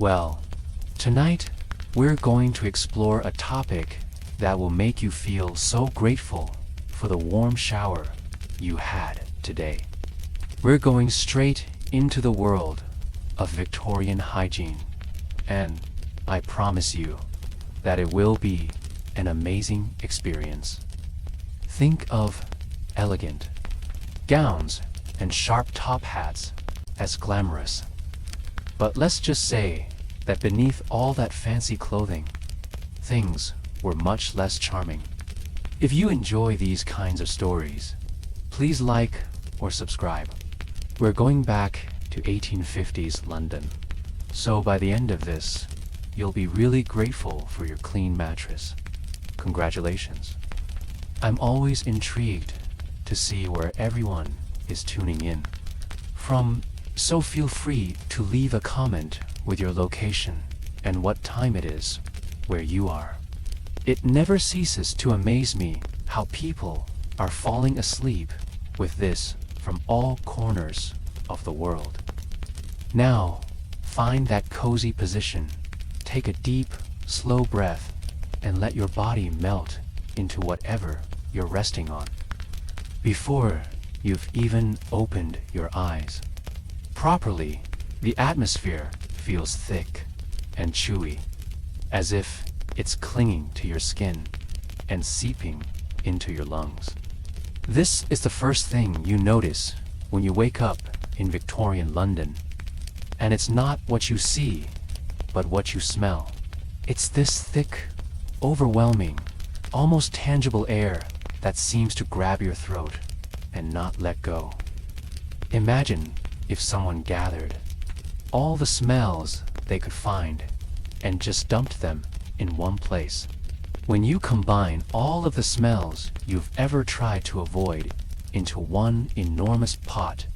Well, tonight we're going to explore a topic that will make you feel so grateful for the warm shower you had today. We're going straight into the world of Victorian hygiene, and I promise you that it will be an amazing experience. Think of elegant gowns and sharp top hats as glamorous. But let's just say that beneath all that fancy clothing, things were much less charming. If you enjoy these kinds of stories, please like or subscribe. We're going back to 1850s London, so by the end of this, you'll be really grateful for your clean mattress. Congratulations. I'm always intrigued to see where everyone is tuning in from, so feel free to leave a comment with your location and what time it is where you are. It never ceases to amaze me how people are falling asleep with this from all corners of the world. Now, find that cozy position, take a deep, slow breath, and let your body melt into whatever you're resting on before you've even opened your eyes. Properly, the atmosphere feels thick and chewy, as if it's clinging to your skin and seeping into your lungs. This is the first thing you notice when you wake up in Victorian London. And it's not what you see, but what you smell. It's this thick, overwhelming, almost tangible air that seems to grab your throat and not let go. Imagine if someone gathered all the smells they could find and just dumped them in one place. When you combine all of the smells you've ever tried to avoid into one enormous pot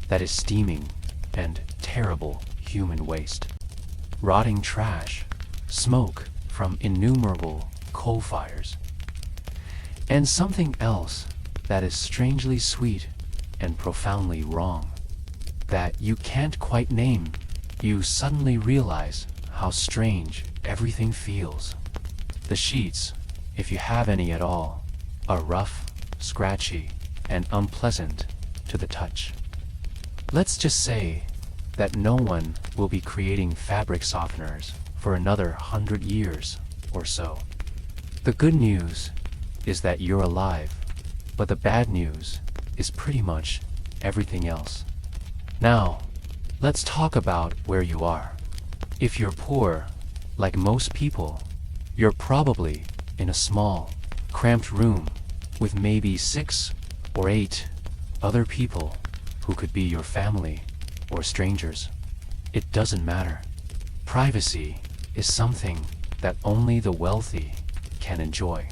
that is steaming and terrible human waste, rotting trash, smoke from innumerable coal fires, and something else that is strangely sweet and profoundly wrong, that you can't quite name, you suddenly realize how strange everything feels. The sheets, if you have any at all, are rough, scratchy, and unpleasant to the touch. Let's just say that no one will be creating fabric softeners for another 100 years or so. The good news is that you're alive, but the bad news is pretty much everything else. Now, let's talk about where you are. If you're poor, like most people, you're probably in a small, cramped room with maybe 6 or 8 other people who could be your family or strangers. It doesn't matter. Privacy is something that only the wealthy can enjoy.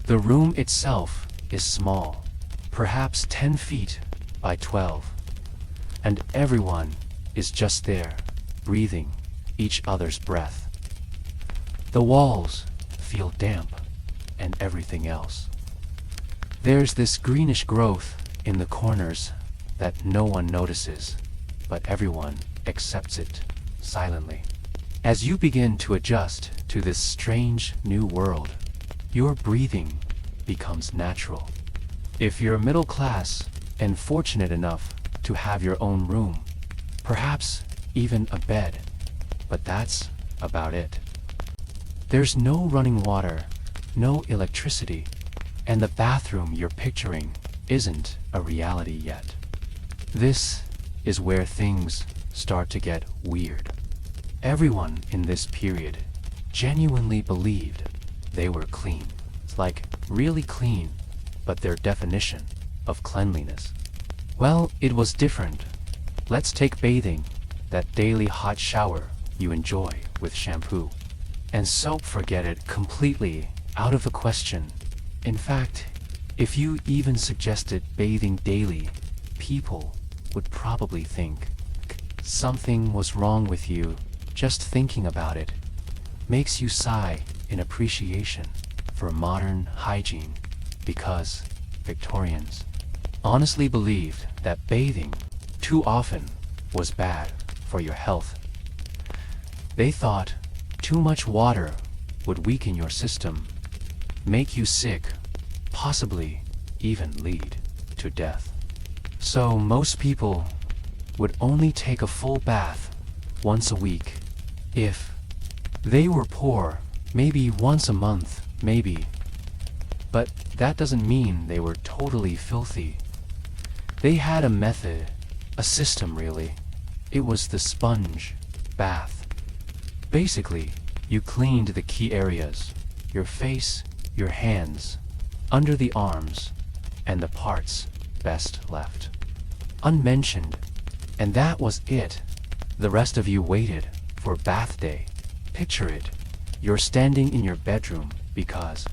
The room itself is small, perhaps 10 feet by 12, and everyone is just there, breathing each other's breath. The walls feel damp and everything else. There's this greenish growth in the corners that no one notices, but everyone accepts it silently. As you begin to adjust to this strange new world, your breathing becomes natural. If you're middle class and fortunate enough to have your own room, perhaps even a bed, but that's about it. There's no running water, no electricity, and the bathroom you're picturing isn't a reality yet. This is where things start to get weird. Everyone in this period genuinely believed they were clean. It's like really clean, but their definition of cleanliness, well, it was different. Let's take bathing, that daily hot shower you enjoy with shampoo. And soap, forget it completely, out of the question. In fact, if you even suggested bathing daily, people would probably think something was wrong with you. Just thinking about it makes you sigh in appreciation for modern hygiene, because Victorians honestly believed that bathing too often was bad for your health. They thought too much water would weaken your system, make you sick, possibly even lead to death. So most people would only take a full bath once a week. If they were poor, maybe once a month, maybe. But that doesn't mean they were totally filthy. They had a method, a system really. It was the sponge bath. Basically, you cleaned the key areas, your face, your hands, under the arms, and the parts best left unmentioned. And that was it. The rest of you waited for bath day. Picture it. You're standing in your bedroom because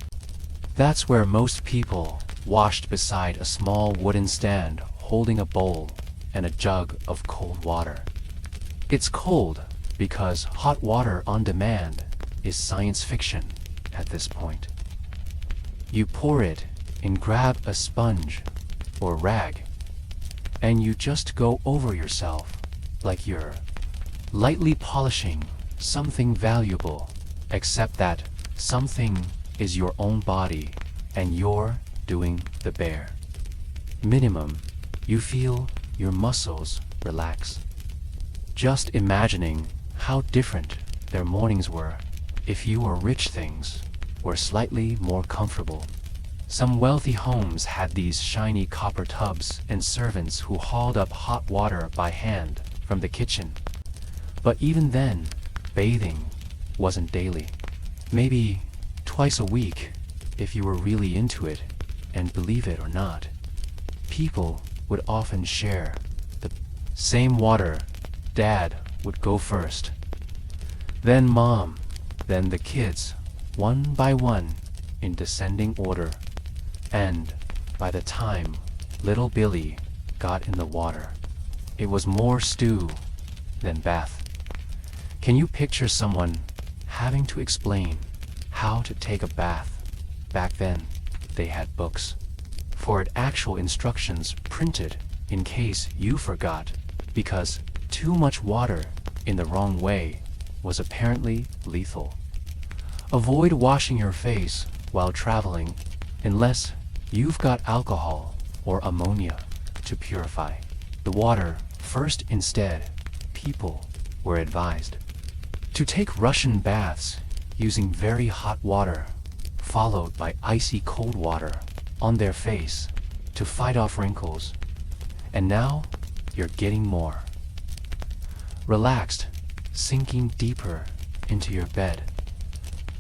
that's where most people washed beside a small wooden stand holding a bowl and a jug of cold water. It's cold because hot water on demand is science fiction at this point. You pour it and grab a sponge or rag, and you just go over yourself like you're lightly polishing something valuable, except that something is your own body and you're doing the bare minimum. You feel your muscles relax. Just imagining how different their mornings were if you were rich. Things were slightly more comfortable. Some wealthy homes had these shiny copper tubs and servants who hauled up hot water by hand from the kitchen. But even then, bathing wasn't daily. Maybe twice a week if you were really into it, and believe it or not, people would often share the same water. Dad would go first, then mom, then the kids, one by one in descending order. And by the time little Billy got in the water, it was more stew than bath. Can you picture someone having to explain how to take a bath? Back then, they had books for it, actual instructions printed in case you forgot, because too much water in the wrong way was apparently lethal. Avoid washing your face while traveling unless you've got alcohol or ammonia to purify the water first. Instead, people were advised to take Russian baths using very hot water, followed by icy cold water on their face to fight off wrinkles. And now you're getting more relaxed, sinking deeper into your bed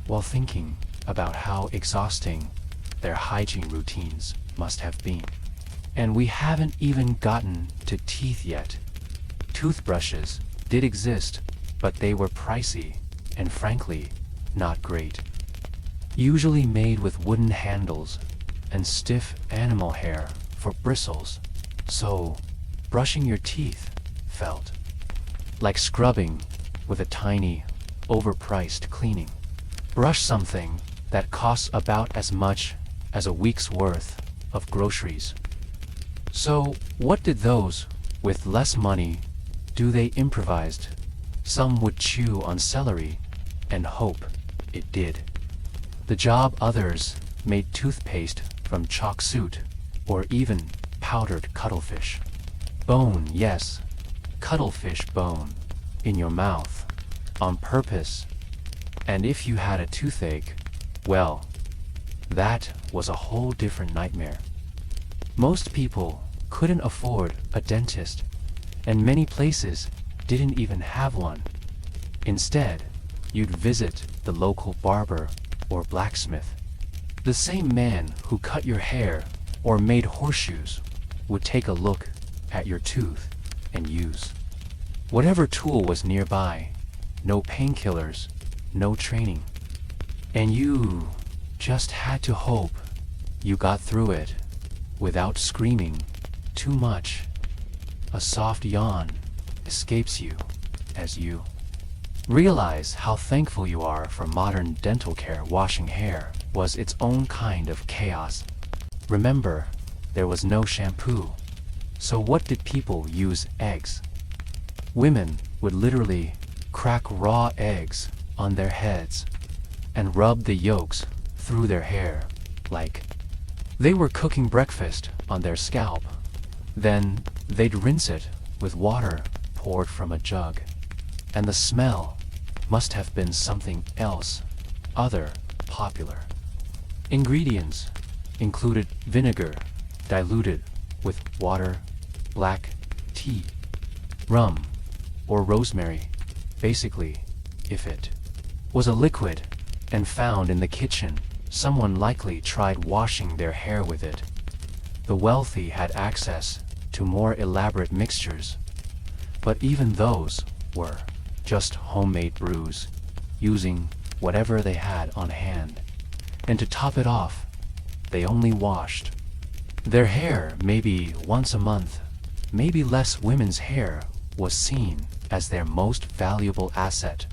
while thinking about how exhausting their hygiene routines must have been. And we haven't even gotten to teeth yet. Toothbrushes did exist, but they were pricey and frankly not great. Usually made with wooden handles and stiff animal hair for bristles, so brushing your teeth felt like scrubbing with a tiny, overpriced cleaning. Brush something that costs about as much as a week's worth of groceries. So what did those with less money do? They improvised. Some would chew on celery and hope it did the job. Others made toothpaste from chalk suit or even powdered cuttlefish bone. Yes, cuttlefish bone in your mouth on purpose. And if you had a toothache, well, that was a whole different nightmare. Most people couldn't afford a dentist, and many places didn't even have one. Instead, you'd visit the local barber or blacksmith. The same man who cut your hair or made horseshoes would take a look at your tooth and use whatever tool was nearby. No painkillers, no training. And you just had to hope you got through it without screaming too much. A soft yawn escapes you as you realize how thankful you are for modern dental care. Washing hair was its own kind of chaos. Remember, there was no shampoo. So what did people use? Eggs. Women would literally crack raw eggs on their heads and rub the yolks through their hair like they were cooking breakfast on their scalp. Then they'd rinse it with water poured from a jug, and the smell must have been something else, other popular. Ingredients included vinegar diluted with water, black tea, rum, or rosemary. Basically, if it was a liquid and found in the kitchen, someone likely tried washing their hair with it. The wealthy had access to more elaborate mixtures, but even those were just homemade brews, using whatever they had on hand. And to top it off, they only washed their hair maybe once a month. Maybe less. Women's hair was seen as their most valuable asset,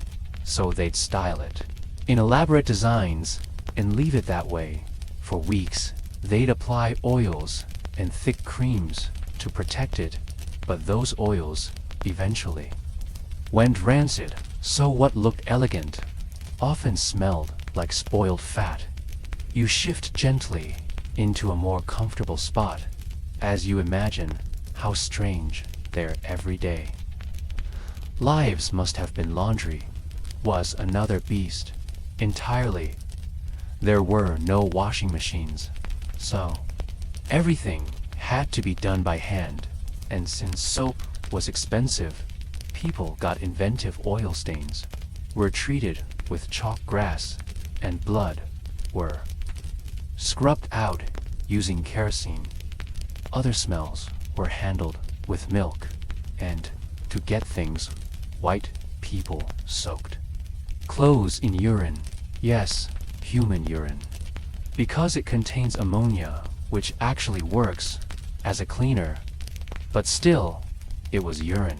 so they'd style it in elaborate designs and leave it that way for weeks. They'd apply oils and thick creams to protect it, but those oils eventually went rancid, so what looked elegant often smelled like spoiled fat. You shift gently into a more comfortable spot as you imagine how strange their everyday lives must have been. Laundry was another beast entirely. There were no washing machines, so everything had to be done by hand, and since soap was expensive, people got inventive. Oil stains were treated with chalk grass, and blood were scrubbed out using kerosene. Other smells were handled with milk, and to get things white, people soaked clothes in urine. Yes, human urine, because it contains ammonia, which actually works as a cleaner, but still, it was urine.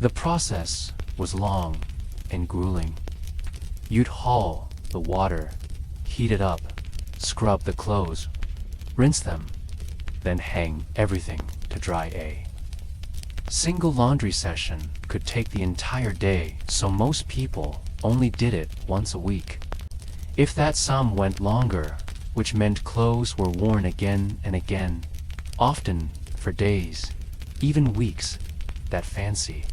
The process was long and grueling. You'd haul the water, heat it up, scrub the clothes, rinse them, then hang everything to dry. A single laundry session could take the entire day, so most people only did it once a week. If that, some went longer, which meant clothes were worn again and again, often for days, even weeks. That fancy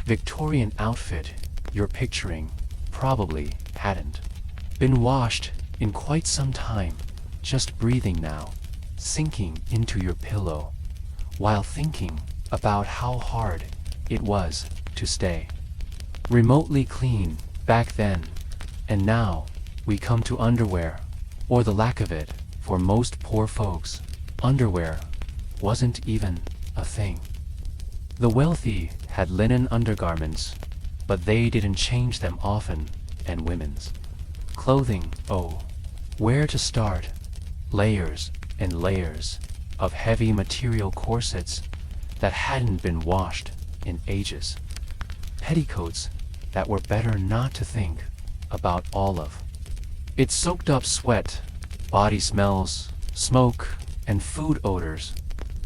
Victorian outfit you're picturing probably hadn't been washed in quite some time, just breathing now, sinking into your pillow, while thinking about how hard it was to stay remotely clean back then. And now we come to underwear, or the lack of it. For most poor folks, underwear wasn't even a thing. The wealthy had linen undergarments, but they didn't change them often, and women's clothing, oh, where to start? Layers and layers of heavy material corsets that hadn't been washed in ages. Petticoats that were better not to think about all of. It soaked up sweat, body smells, smoke, and food odors,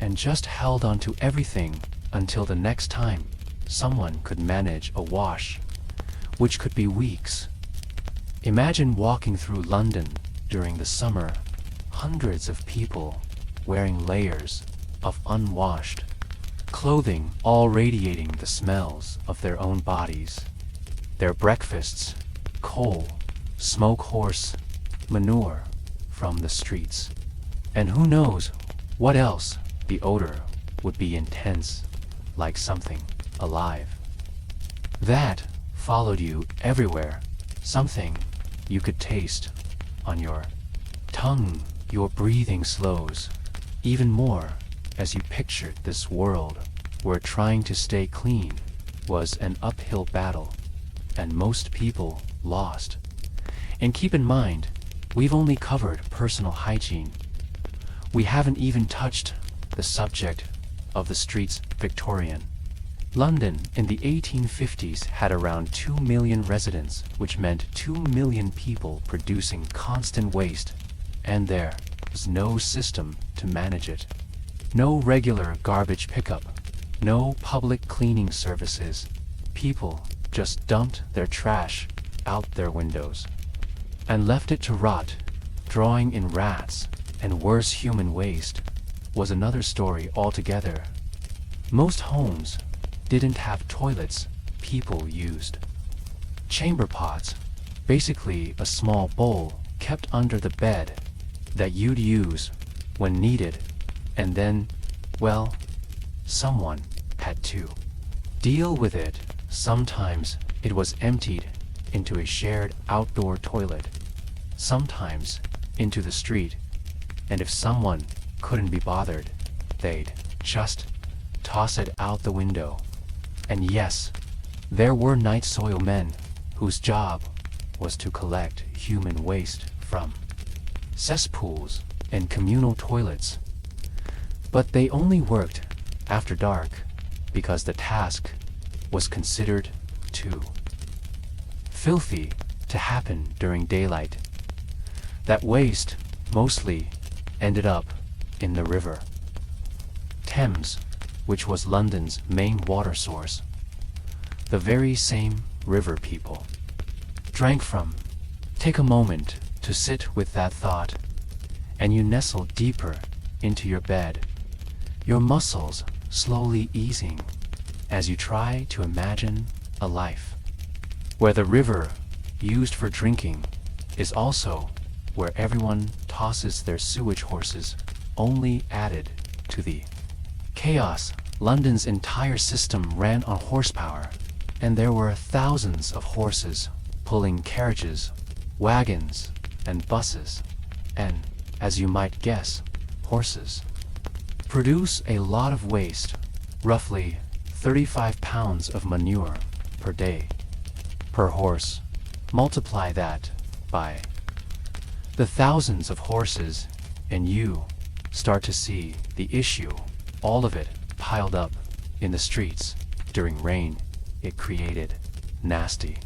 and just held onto everything until the next time someone could manage a wash, which could be weeks. Imagine walking through London during the summer, hundreds of people wearing layers of unwashed clothing, all radiating the smells of their own bodies, their breakfasts, coal, smoke, horse manure from the streets, and who knows what else. The odor would be intense, like something alive that followed you everywhere, something you could taste on your tongue. Your breathing slows even more as you pictured this world where trying to stay clean was an uphill battle, and most people lost. And keep in mind, we've only covered personal hygiene. We haven't even touched the subject of the streets. Victorian London in the 1850s had around 2 million residents, which meant 2 million people producing constant waste, and there was no system to manage it. No regular garbage pickup, no public cleaning services. People just dumped their trash out their windows and left it to rot, drawing in rats and worse human waste, was another story altogether. Most homes didn't have toilets people used. Chamber pots, basically a small bowl kept under the bed that you'd use when needed, and then, well, someone had to deal with it. Sometimes it was emptied into a shared outdoor toilet, sometimes into the street, and if someone couldn't be bothered, they'd just toss it out the window. And yes, there were night soil men whose job was to collect human waste from cesspools and communal toilets. But they only worked after dark because the task was considered too filthy to happen during daylight. That waste mostly ended up in the river Thames, which was London's main water source. The very same river people drank from. Take a moment to sit with that thought, and you nestle deeper into your bed, your muscles slowly easing as you try to imagine a life where the river used for drinking is also where everyone tosses their sewage horses, only added to the chaos. London's entire system ran on horsepower, and there were thousands of horses pulling carriages, wagons, and buses. And, as you might guess, horses produce a lot of waste, roughly 35 pounds of manure per day, per horse. Multiply that by the thousands of horses, and you start to see the issue. All of it piled up in the streets during rain. It created nasty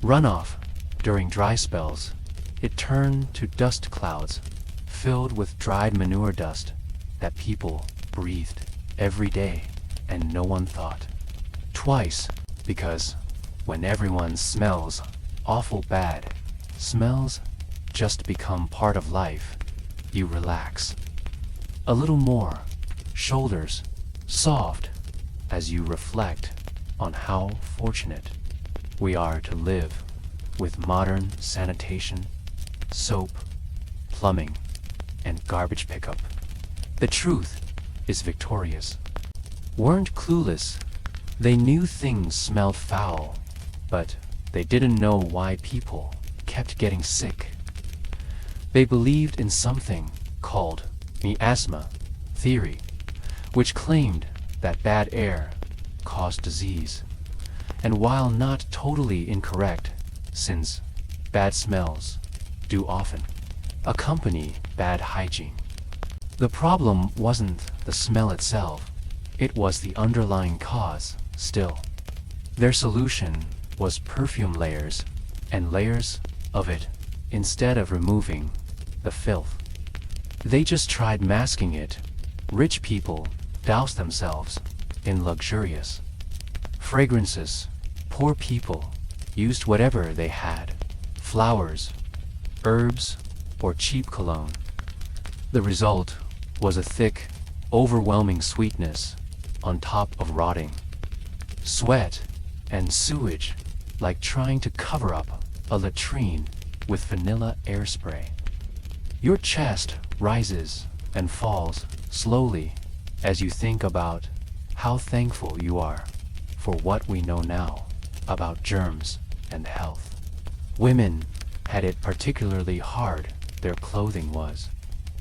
runoff. During dry spells, it turned to dust clouds filled with dried manure dust that people breathed every day, and no one thought twice, because when everyone smells awful bad, smells just become part of life. You relax a little more, shoulders soft, as you reflect on how fortunate we are to live with modern sanitation, soap, plumbing, and garbage pickup. The truth is Victorians weren't clueless. They knew things smelled foul, but they didn't know why people kept getting sick. They believed in something called miasma theory, which claimed that bad air caused disease. And while not totally incorrect, since bad smells do often accompany bad hygiene, the problem wasn't the smell itself, it was the underlying cause. Still, their solution was perfume layers and layers of it instead of removing the filth. They just tried masking it. Rich people doused themselves in luxurious fragrances. Poor people used whatever they had, flowers, herbs, or cheap cologne. The result was a thick, overwhelming sweetness on top of rotting sweat and sewage, like trying to cover up a latrine with vanilla airspray. Your chest rises and falls slowly as you think about how thankful you are for what we know now about germs and health. Women had it particularly hard. Their clothing was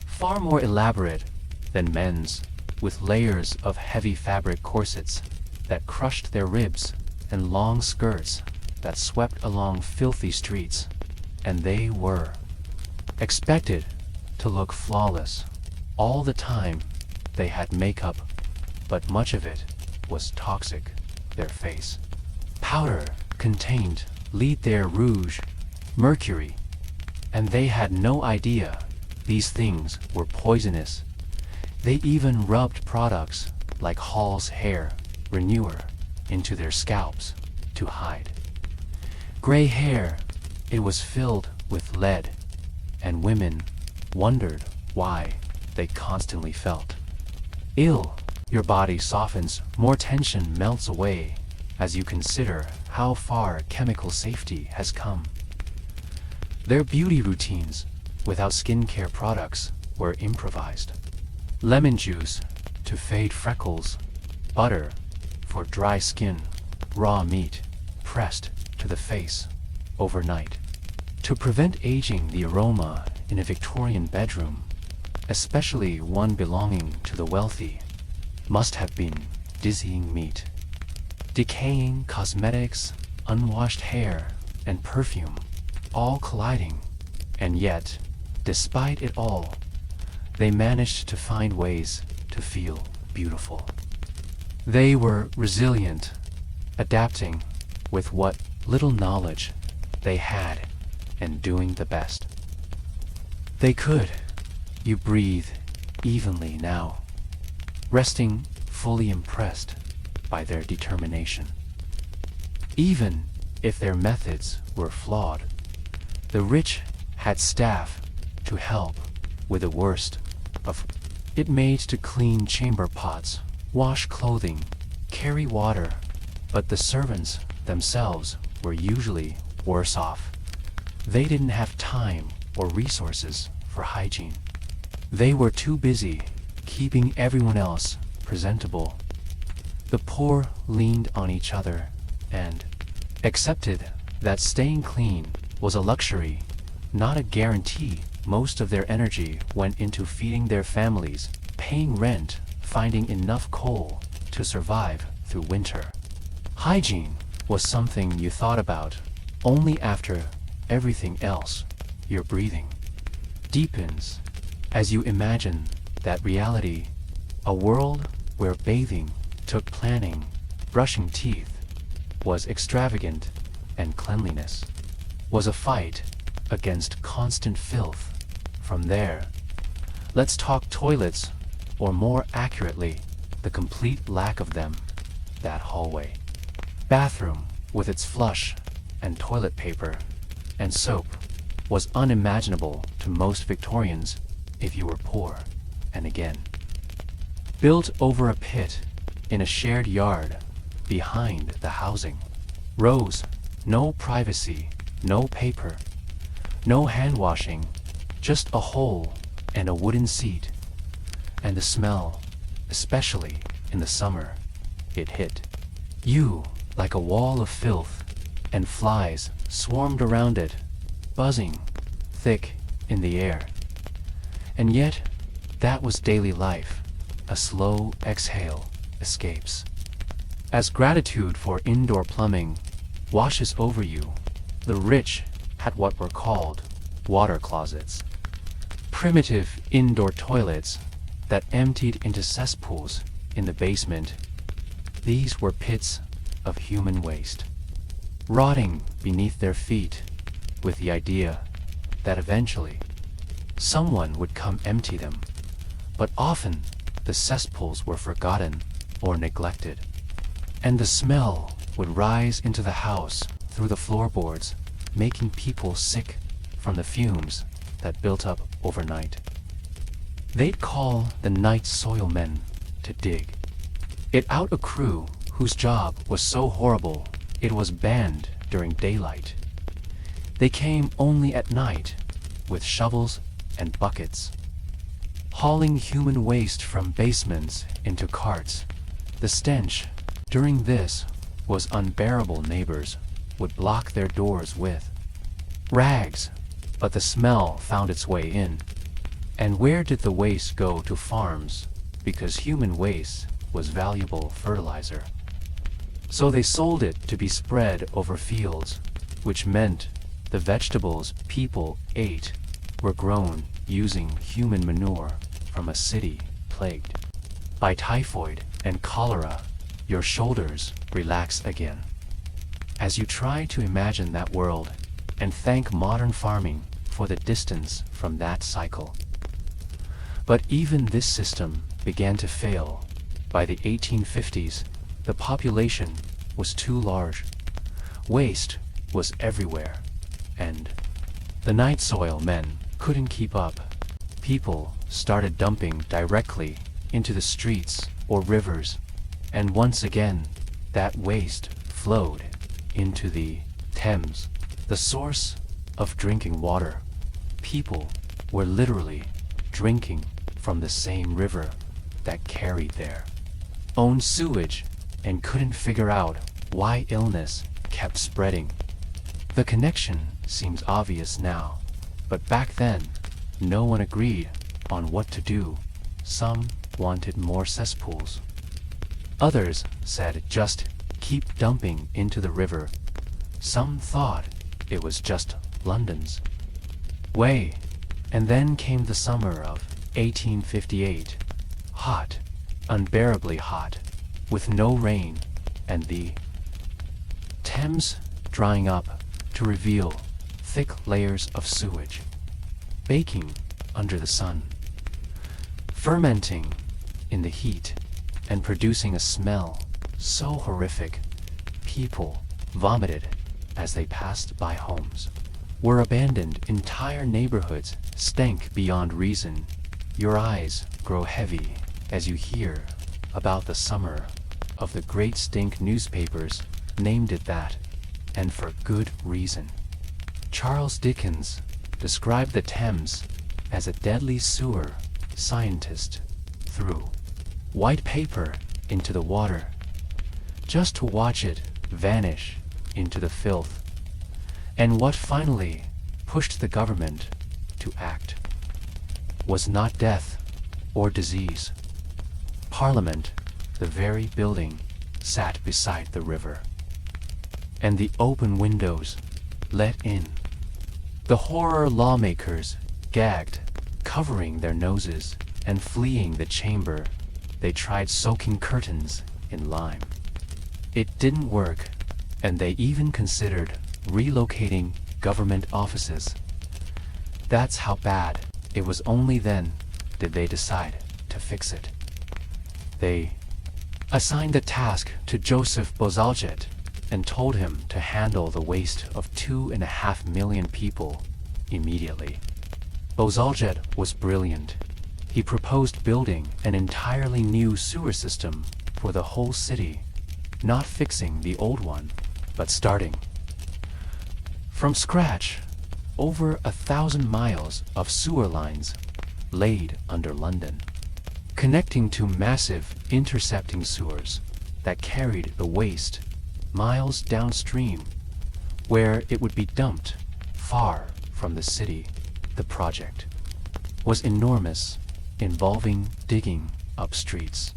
far more elaborate than men's, with layers of heavy fabric corsets that crushed their ribs and long skirts that swept along filthy streets, and they were expected to look flawless all the time. They had makeup, but much of it was toxic. Their face powder contained lead, their rouge, mercury, and they had no idea these things were poisonous. They even rubbed products like Hall's hair renewer into their scalps to hide. Gray hair, it was filled with lead, and women wondered why they constantly felt ill. Your body softens, more tension melts away as you consider how far chemical safety has come. Their beauty routines, without skincare products, were improvised. Lemon juice to fade freckles, butter for dry skin, raw meat pressed to the face overnight. To prevent aging, the aroma in a Victorian bedroom, especially one belonging to the wealthy, must have been dizzying meat. Decaying cosmetics, unwashed hair, and perfume, all colliding, and yet, despite it all, they managed to find ways to feel beautiful. They were resilient, adapting with what little knowledge they had and doing the best they could. You breathe evenly now, resting fully impressed by their determination. Even if their methods were flawed, the rich had staff to help with the worst of it, made to clean chamber pots, wash clothing, carry water, but the servants themselves were usually worse off. They didn't have time or resources for hygiene. They were too busy keeping everyone else presentable. The poor leaned on each other and accepted that staying clean was a luxury, not a guarantee. Most of their energy went into feeding their families, paying rent, finding enough coal to survive through winter. Hygiene was something you thought about only after everything else, your breathing, deepens as you imagine that reality, a world where bathing took planning, brushing teeth was extravagant, and cleanliness was a fight against constant filth. From there, let's talk toilets, or more accurately, the complete lack of them. That hallway bathroom with its flush and toilet paper and soap was unimaginable to most Victorians if you were poor. And again, built over a pit in a shared yard behind the housing, rows, no privacy, no paper, no hand washing, just a hole and a wooden seat. And the smell, especially in the summer, it hit you like a wall of filth, and flies swarmed around it, buzzing thick in the air. And yet, that was daily life, a slow exhale escapes. As gratitude for indoor plumbing washes over you, the rich had what were called water closets, primitive indoor toilets that emptied into cesspools in the basement. These were pits of human waste, rotting beneath their feet, with the idea that eventually someone would come empty them. But often the cesspools were forgotten or neglected, and the smell would rise into the house through the floorboards, making people sick from the fumes that built up overnight. They'd call the night soil men to dig it out, a crew whose job was so horrible it was banned during daylight. They came only at night with shovels and buckets, hauling human waste from basements into carts. The stench during this was unbearable. Neighbors would block their doors with rags, but the smell found its way in. And where did the waste go? To farms, because human waste was valuable fertilizer. So they sold it to be spread over fields, which meant the vegetables people ate were grown using human manure from a city plagued by typhoid and cholera. Your shoulders relax again as you try to imagine that world and thank modern farming for the distance from that cycle. But even this system began to fail. By the 1850s, the population was too large. Waste was everywhere, and the night soil men couldn't keep up. People started dumping directly into the streets or rivers, and once again, that waste flowed into the Thames, the source of drinking water. People were literally drinking from the same river that carried their own sewage and couldn't figure out why illness kept spreading. The connection seems obvious now, but back then, no one agreed on what to do. Some wanted more cesspools. Others said just keep dumping into the river. Some thought it was just London's way. And then came the summer of 1858. Hot, unbearably hot, with no rain, and the Thames drying up to reveal thick layers of sewage, baking under the sun, fermenting in the heat, and producing a smell so horrific people vomited as they passed by homes. Were abandoned, entire neighborhoods stank beyond reason. Your eyes grow heavy as you hear about the summer of the Great Stink. Newspapers named it that, and for good reason. Charles Dickens described the Thames as a deadly sewer. Scientists threw white paper into the water just to watch it vanish into the filth. And what finally pushed the government to act was not death or disease. Parliament, the very building, sat beside the river, and the open windows let in the horror. Lawmakers gagged, covering their noses and fleeing the chamber. They tried soaking curtains in lime. It didn't work, and they even considered relocating government offices. That's how bad it was. Only then did they decide to fix it. They assigned the task to Joseph Bozalget and told him to handle the waste of 2.5 million people immediately. Bozalget was brilliant. He proposed building an entirely new sewer system for the whole city, not fixing the old one, but starting from scratch. Over 1,000 miles of sewer lines laid under London, connecting to massive intercepting sewers that carried the waste miles downstream, where it would be dumped far from the city. The project was enormous, involving digging up streets,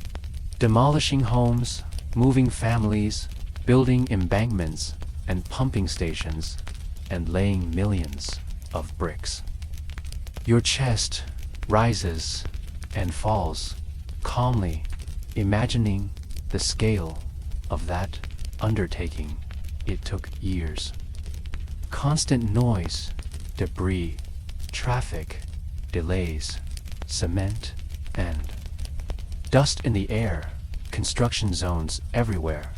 demolishing homes, moving families, building embankments and pumping stations, and laying millions of bricks. Your chest rises and falls calmly, imagining the scale of that undertaking. It took years. Constant noise, debris, traffic, delays, cement, and dust in the air, construction zones everywhere,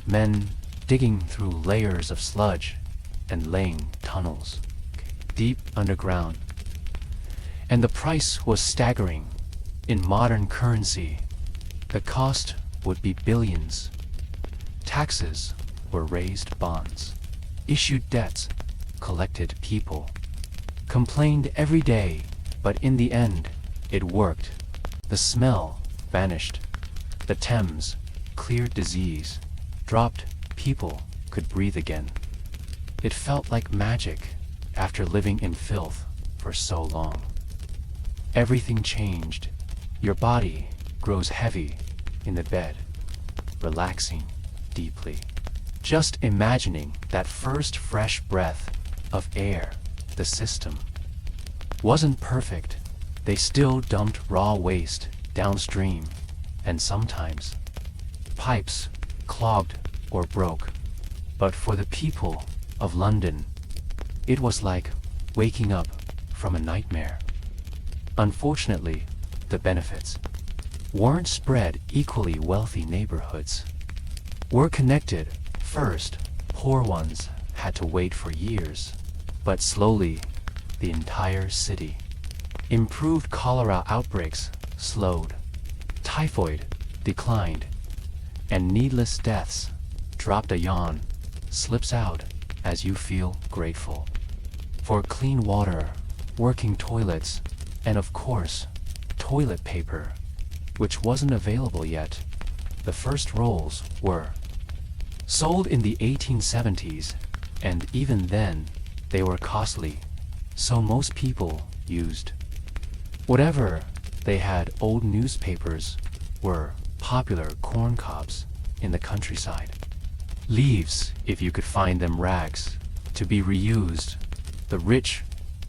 men digging through layers of sludge and laying tunnels deep underground. And the price was staggering. In modern currency, the cost would be billions. Taxes were raised, bonds issued, debts collected, people complained every day, but in the end, it worked. The smell vanished. The Thames cleared, disease dropped, people could breathe again. It felt like magic after living in filth for so long. Everything changed. Your body grows heavy in the bed, relaxing deeply. Just imagining that first fresh breath of air. The system wasn't perfect. They still dumped raw waste downstream, and sometimes pipes clogged or broke. But for the people of London, it was like waking up from a nightmare. Unfortunately, the benefits weren't spread equally. Wealthy neighborhoods were connected. First, poor ones had to wait for years, but slowly, the entire city. Improved cholera outbreaks slowed, typhoid declined, and needless deaths dropped. A yawn slips out as you feel grateful for clean water, working toilets, and of course, toilet paper, which wasn't available yet. The first rolls were sold in the 1870s, and even then, they were costly, so most people used whatever they had. Old newspapers were popular corn cobs in the countryside. Leaves, if you could find them, rags to be reused. The rich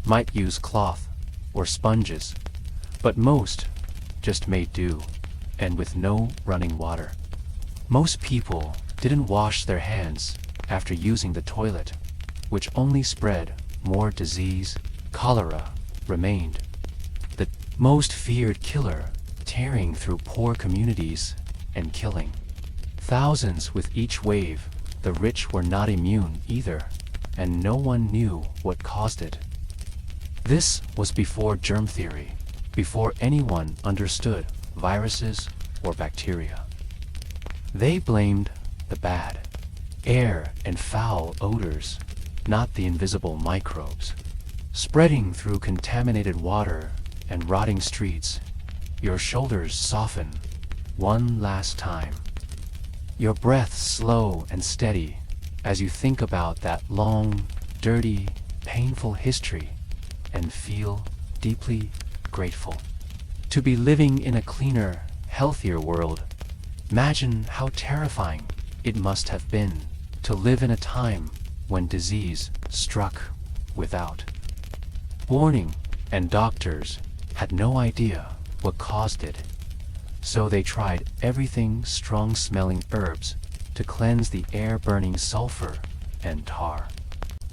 might use cloth or sponges, but most just made do, and with no running water. Most people didn't wash their hands after using the toilet, which only spread more disease. Cholera remained the most feared killer, tearing through poor communities and killing thousands with each wave. The rich were not immune either, and no one knew what caused it. This was before germ theory, before anyone understood viruses or bacteria. They blamed the bad air and foul odors, not the invisible microbes spreading through contaminated water and rotting streets. Your shoulders soften one last time, your breath slow and steady as you think about that long, dirty, painful history, and feel deeply grateful to be living in a cleaner, healthier world. Imagine how terrifying it must have been to live in a time when disease struck without warning, and doctors had no idea what caused it. So they tried everything: strong-smelling herbs to cleanse the air, burning sulfur and tar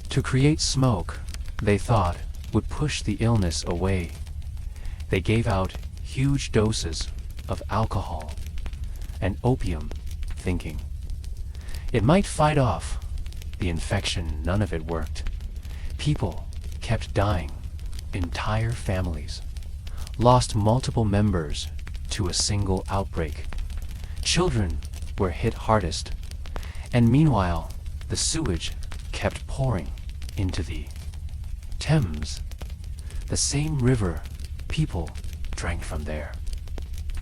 to create smoke they thought would push the illness away. They gave out huge doses of alcohol and opium, thinking it might fight off the infection. None of it worked. People kept dying. Entire families lost multiple members to a single outbreak. Children were hit hardest, and meanwhile, the sewage kept pouring into the Thames, the same river people drank from. There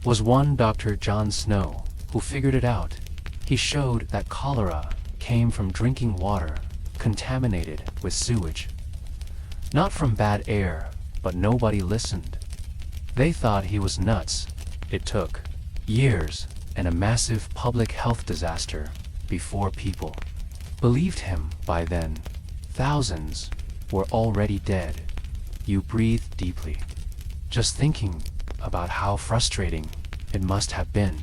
was one Dr. John Snow who figured it out. He showed that cholera came from drinking water contaminated with sewage, not from bad air, but nobody listened. They thought he was nuts. It took years and a massive public health disaster before people believed him. By then, thousands were already dead. You breathe deeply, just thinking about how frustrating it must have been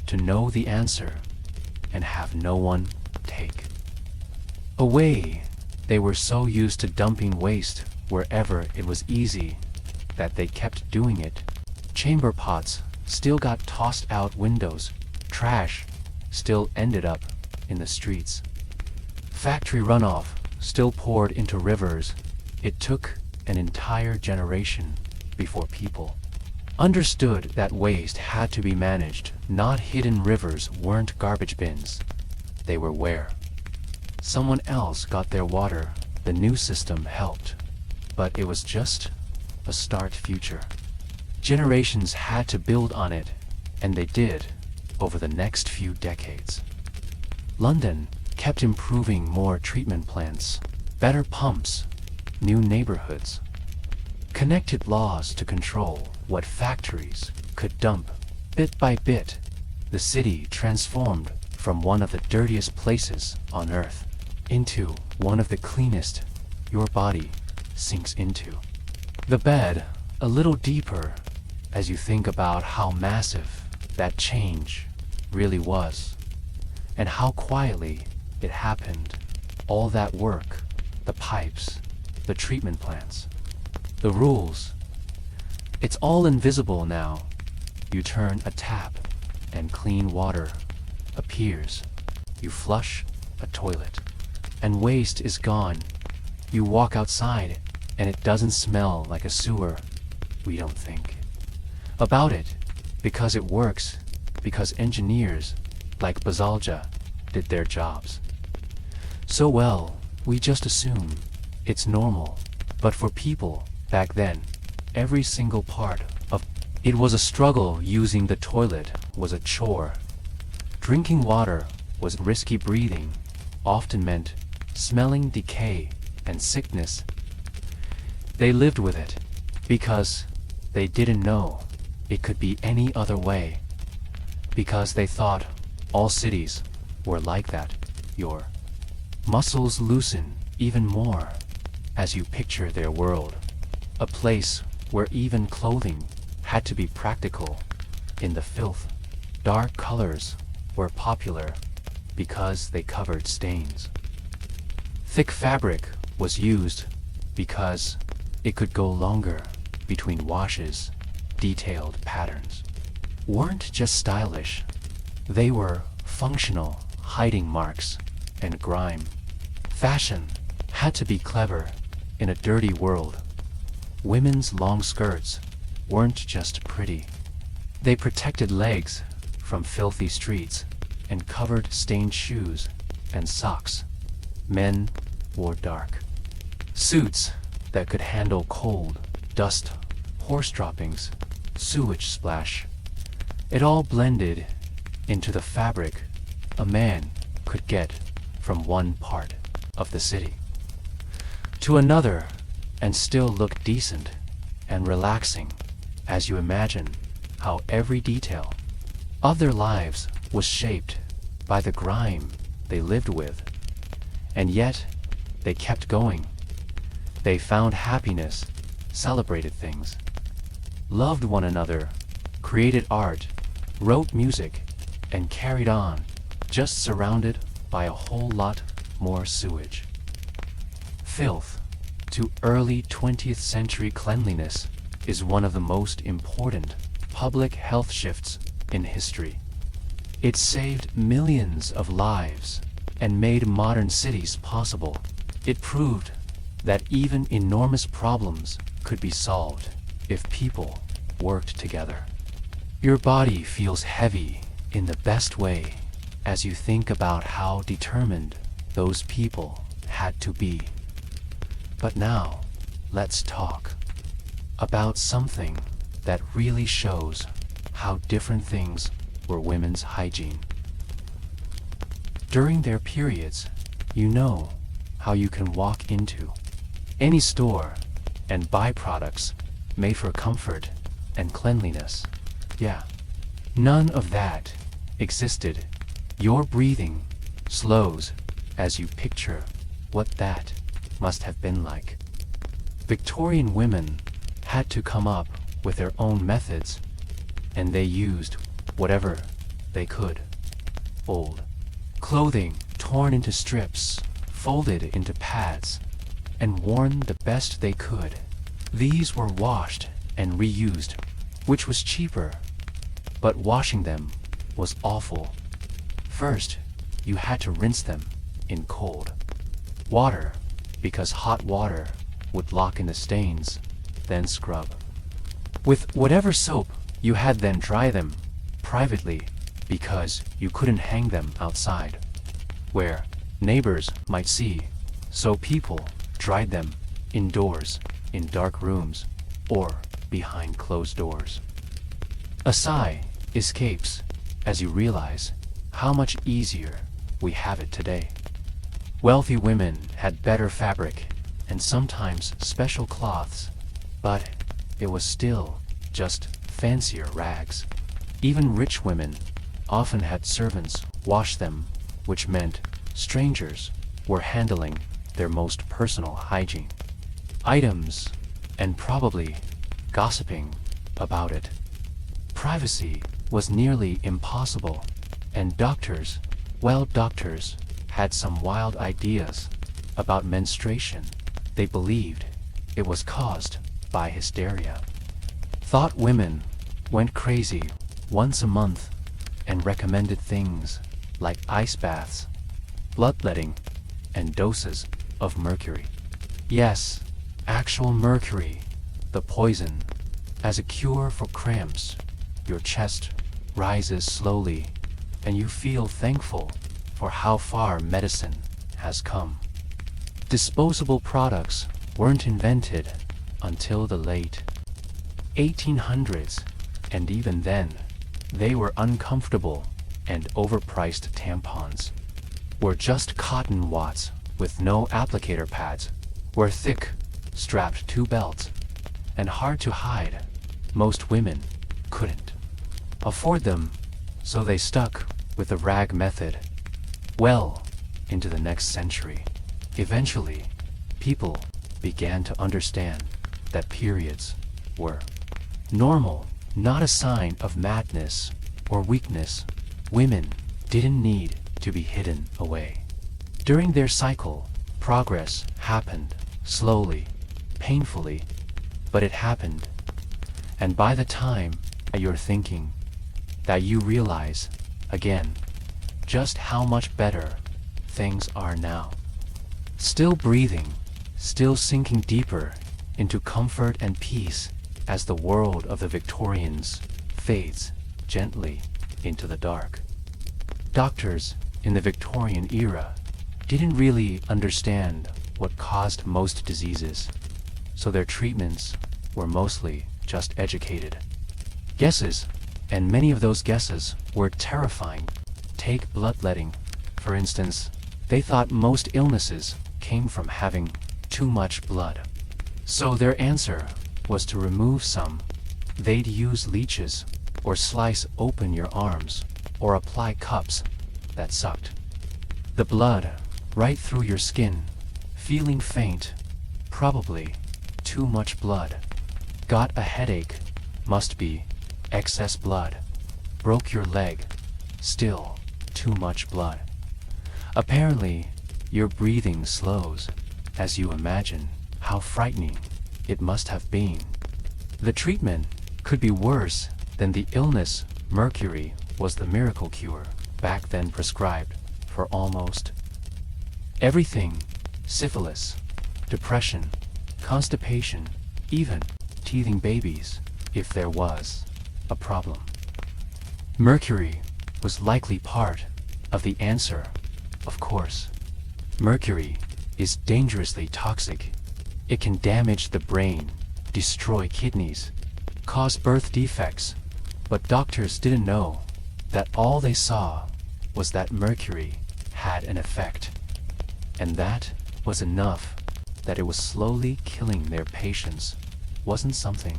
to know the answer and have no one take away. They were so used to dumping waste wherever it was easy that they kept doing it. Chamber pots still got tossed out windows. Trash still ended up in the streets. Factory runoff still poured into rivers. It took an entire generation before people understood that waste had to be managed. Not hidden rivers weren't garbage bins. They were where someone else got their water. The new system helped, but it was just a start. Future generations had to build on it, and they did over the next few decades. London kept improving: more treatment plants, better pumps, new neighborhoods, connected laws to control what factories could dump. Bit by bit, the city transformed from one of the dirtiest places on earth into one of the cleanest. Your body sinks into the bed a little deeper as you think about how massive that change really was, and how quietly it happened. All that work, the pipes, the treatment plants, the rules, it's all invisible now. You turn a tap and clean water appears. You flush a toilet and waste is gone. You walk outside and it doesn't smell like a sewer. We don't think about it because it works, because engineers like Bazalja did their jobs so well, we just assume it's normal. But for people back then, every single part of it was a struggle. Using the toilet was a chore. Drinking water was risky. Breathing often meant smelling decay and sickness. They lived with it because they didn't know it could be any other way, because they thought all cities were like that. Your muscles loosen even more as you picture their world, a place where even clothing had to be practical. In the filth, dark colors were popular because they covered stains. Thick fabric was used because it could go longer between washes. Detailed patterns weren't just stylish, they were functional, hiding marks and grime. Fashion had to be clever in a dirty world. Women's long skirts weren't just pretty. They protected legs from filthy streets and covered stained shoes and socks. Men wore dark suits that could handle cold, dust, horse droppings, sewage splash. It all blended into the fabric a man could get from one part of the city to another and still look decent and relaxing, as you imagine how every detail of their lives was shaped by the grime they lived with. And yet, they kept going. They found happiness, celebrated things, loved one another, created art, wrote music, and carried on, just surrounded by a whole lot more sewage. Filth, to early 20th century cleanliness, is one of the most important public health shifts in history. It saved millions of lives and made modern cities possible. It proved that even enormous problems could be solved if people worked together. Your body feels heavy in the best way as you think about how determined those people had to be. But now, let's talk about something that really shows how different things were women's hygiene. During their periods, you know how you can walk into any store and buy products made for comfort and cleanliness. Yeah, none of that existed. Your breathing slows as you picture what that must have been like. Victorian women had to come up with their own methods, and they used whatever they could. Old clothing torn into strips, folded into pads, and worn the best they could. These were washed and reused, which was cheaper, but washing them was awful. First, you had to rinse them in cold water because hot water would lock in the stains, then scrub with whatever soap you had, then dry them privately because you couldn't hang them outside where neighbors might see, so people dried them indoors in dark rooms or behind closed doors. A sigh escapes as you realize how much easier we have it today. Wealthy women had better fabric and sometimes special cloths, but it was still just fancier rags. Even rich women often had servants wash them, which meant strangers were handling their most personal hygiene items and probably gossiping about it. Privacy was nearly impossible, and doctors had some wild ideas about menstruation. They believed it was caused by hysteria. Thought women went crazy once a month and recommended things like ice baths, bloodletting, and doses of mercury. Yes, actual mercury, the poison. As a cure for cramps, your chest rises slowly, and you feel thankful for how far medicine has come. Disposable products weren't invented until the late 1800s, and even then, they were uncomfortable and overpriced. Tampons were just cotton wads with no applicator pads, were thick, strapped to belts, and hard to hide. Most women couldn't afford them, so they stuck with the rag method well into the next century. Eventually, people began to understand that periods were normal, not a sign of madness or weakness. Women didn't need to be hidden away. During their cycle, progress happened slowly, painfully, but it happened. And by the time that you're thinking, that you realize, again, just how much better things are now. Still breathing, still sinking deeper into comfort and peace as the world of the Victorians fades gently into the dark. Doctors in the Victorian era didn't really understand what caused most diseases, so their treatments were mostly just educated guesses, and many of those guesses were terrifying. Take bloodletting, for instance. They thought most illnesses came from having too much blood. So their answer was to remove some. They'd use leeches, or slice open your arms, or apply cups that sucked the blood right through your skin. Feeling faint, probably too much blood. Got a headache, must be excess blood. Broke your leg, still too much blood. Apparently, your breathing slows as you imagine how frightening it must have been. The treatment could be worse than the illness. Mercury was the miracle cure back then, prescribed for almost everything: syphilis, depression, constipation, even teething babies, if there was a problem. Mercury was likely part of the answer, of course. Mercury is dangerously toxic. It can damage the brain, destroy kidneys, cause birth defects. But doctors didn't know that all they saw was that mercury had an effect. And that was enough, that it was slowly killing their patients. Wasn't something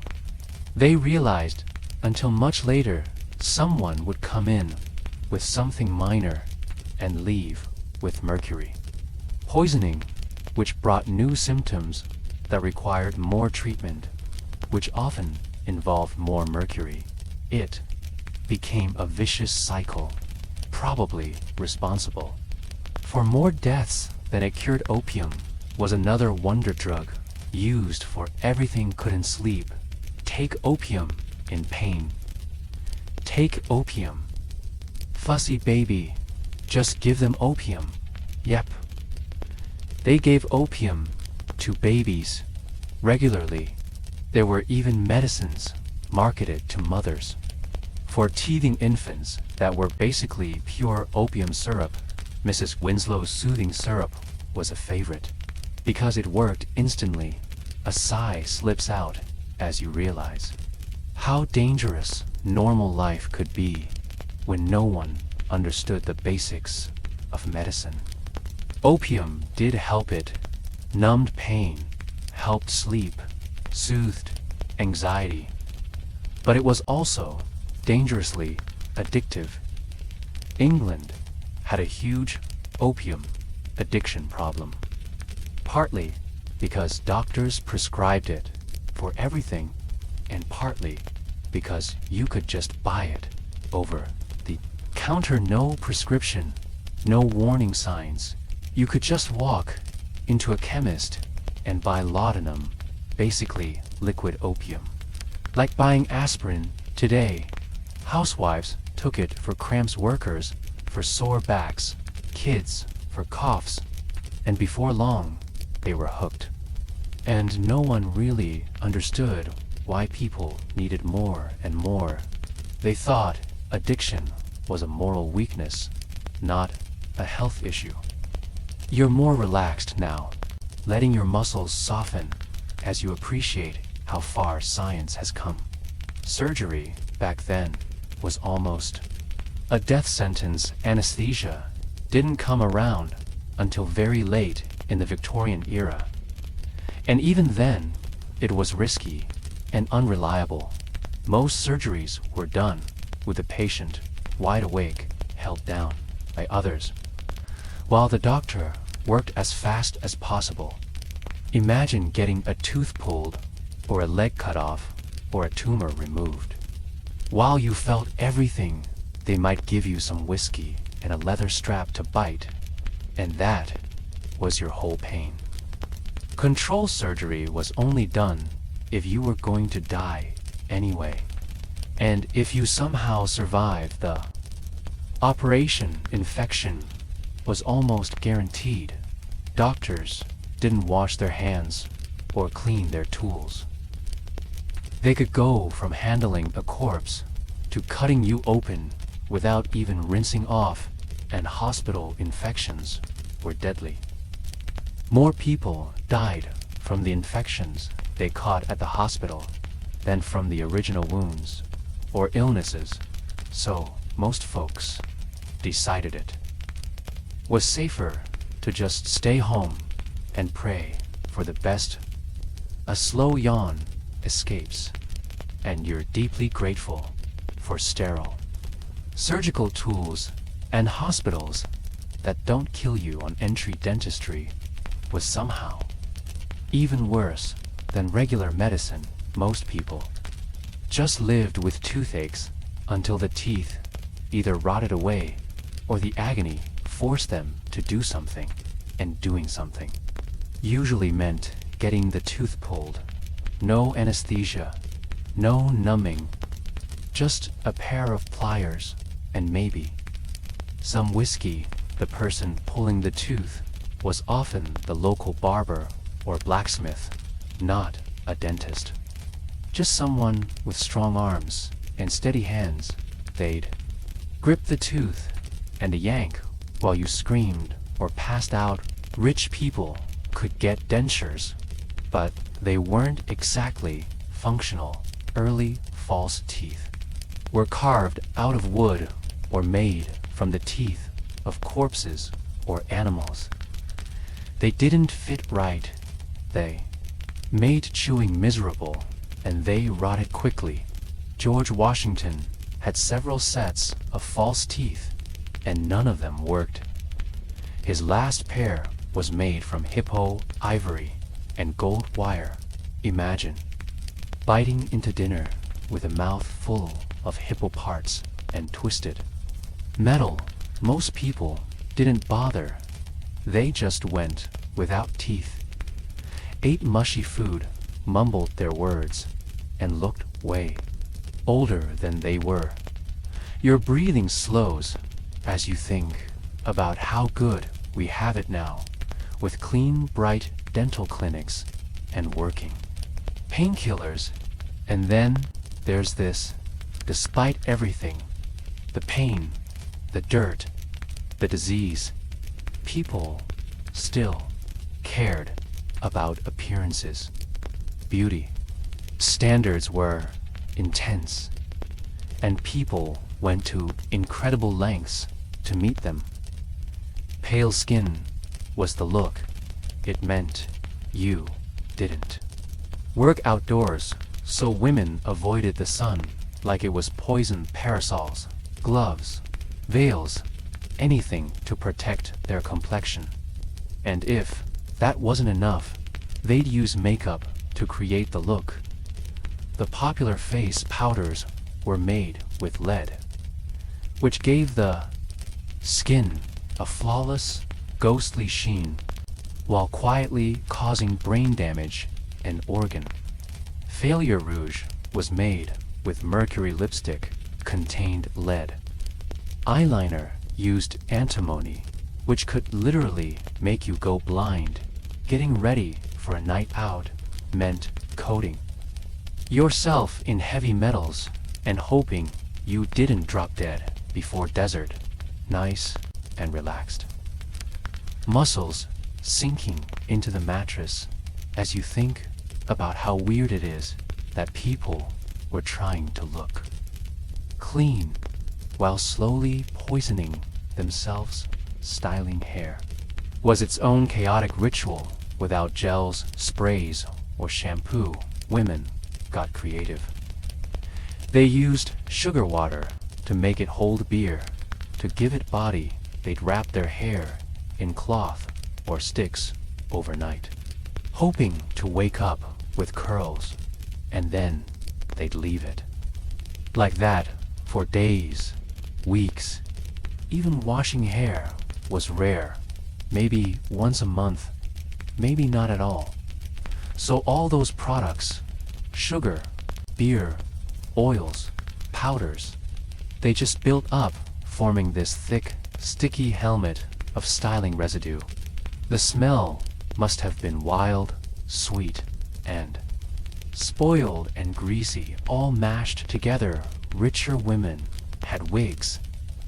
they realized until much later. Someone would come in with something minor and leave with mercury poisoning, which brought new symptoms that required more treatment, which often involved more mercury. It became a vicious cycle, probably responsible for more deaths than it cured. Opium was another wonder drug, used for everything. Couldn't sleep? Take opium. In pain? Take opium. Fussy baby? Just give them opium. Yep. They gave opium to babies regularly. There were even medicines marketed to mothers for teething infants that were basically pure opium syrup. Mrs. Winslow's soothing syrup was a favorite because it worked instantly. A sigh slips out as you realize how dangerous normal life could be when no one understood the basics of medicine. Opium did help. It numbed pain, helped sleep, soothed anxiety, but it was also dangerously addictive. England had a huge opium addiction problem, partly because doctors prescribed it for everything, and partly because you could just buy it over the counter. No prescription, no warning signs. You could just walk into a chemist and buy laudanum, basically liquid opium. Like buying aspirin today. Housewives took it for cramps, workers for sore backs, kids for coughs, and before long, they were hooked. And no one really understood why people needed more and more. They thought addiction was a moral weakness, not a health issue. You're more relaxed now, letting your muscles soften as you appreciate how far science has come. Surgery, back then, was almost a death sentence. Anesthesia didn't come around until very late in the Victorian era. And even then, it was risky and unreliable. Most surgeries were done with the patient wide awake, held down by others, while the doctor worked as fast as possible. Imagine getting a tooth pulled, or a leg cut off, or a tumor removed. While you felt everything, they might give you some whiskey and a leather strap to bite, and that was your whole pain. Control surgery was only done if you were going to die anyway. And if you somehow survived the operation, infection was almost guaranteed. Doctors didn't wash their hands or clean their tools. They could go from handling a corpse to cutting you open without even rinsing off, and hospital infections were deadly. More people died from the infections they caught at the hospital than from the original wounds or illnesses, so most folks decided it was safer to just stay home and pray for the best. A slow yawn escapes, and you're deeply grateful for sterile surgical tools and hospitals that don't kill you on entry. Dentistry was somehow even worse than regular medicine. Most people just lived with toothaches until the teeth either rotted away or the agony forced them to do something, and doing something usually meant getting the tooth pulled. No anesthesia, no numbing, just a pair of pliers and maybe some whiskey. The person pulling the tooth was often the local barber or blacksmith, not a dentist. Just someone with strong arms and steady hands. They'd grip the tooth and a yank while you screamed or passed out. Rich people could get dentures, but they weren't exactly functional. Early false teeth were carved out of wood or made from the teeth of corpses or animals. They didn't fit right. They made chewing miserable, and they rotted quickly. George Washington had several sets of false teeth, and none of them worked. His last pair was made from hippo ivory and gold wire. Imagine biting into dinner with a mouth full of hippo parts and twisted metal. Most people didn't bother. They just went without teeth, ate mushy food, mumbled their words, and looked way older than they were. Your breathing slows as you think about how good we have it now, with clean, bright dental clinics and working painkillers. And then there's this: despite everything, the pain, the dirt, the disease, people still cared about appearances. Beauty standards were intense, and people went to incredible lengths to meet them. Pale skin was the look. It meant you didn't work outdoors, so women avoided the sun like it was poison. Parasols, gloves, veils, anything to protect their complexion. And if that wasn't enough, they'd use makeup to create the look. The popular face powders were made with lead, which gave the skin a flawless, ghostly sheen, while quietly causing brain damage and organ failure. Rouge was made with mercury. Lipstick contained lead. Eyeliner used antimony, which could literally make you go blind. Getting ready for a night out meant coating yourself in heavy metals and hoping you didn't drop dead before desert, nice and relaxed. Muscles sinking into the mattress as you think about how weird it is that people were trying to look clean while slowly poisoning themselves. Styling hair was its own chaotic ritual. Without gels, sprays, or shampoo, women got creative. They used sugar water to make it hold beer. To give it body, they'd wrap their hair in cloth or sticks overnight, hoping to wake up with curls, and then they'd leave it like that for days, weeks. Even washing hair was rare, maybe once a month, maybe not at all. So all those products, sugar, beer, oils, powders, they just built up, forming this thick, sticky helmet of styling residue. The smell must have been wild, sweet, and spoiled and greasy, all mashed together. Richer women had wigs.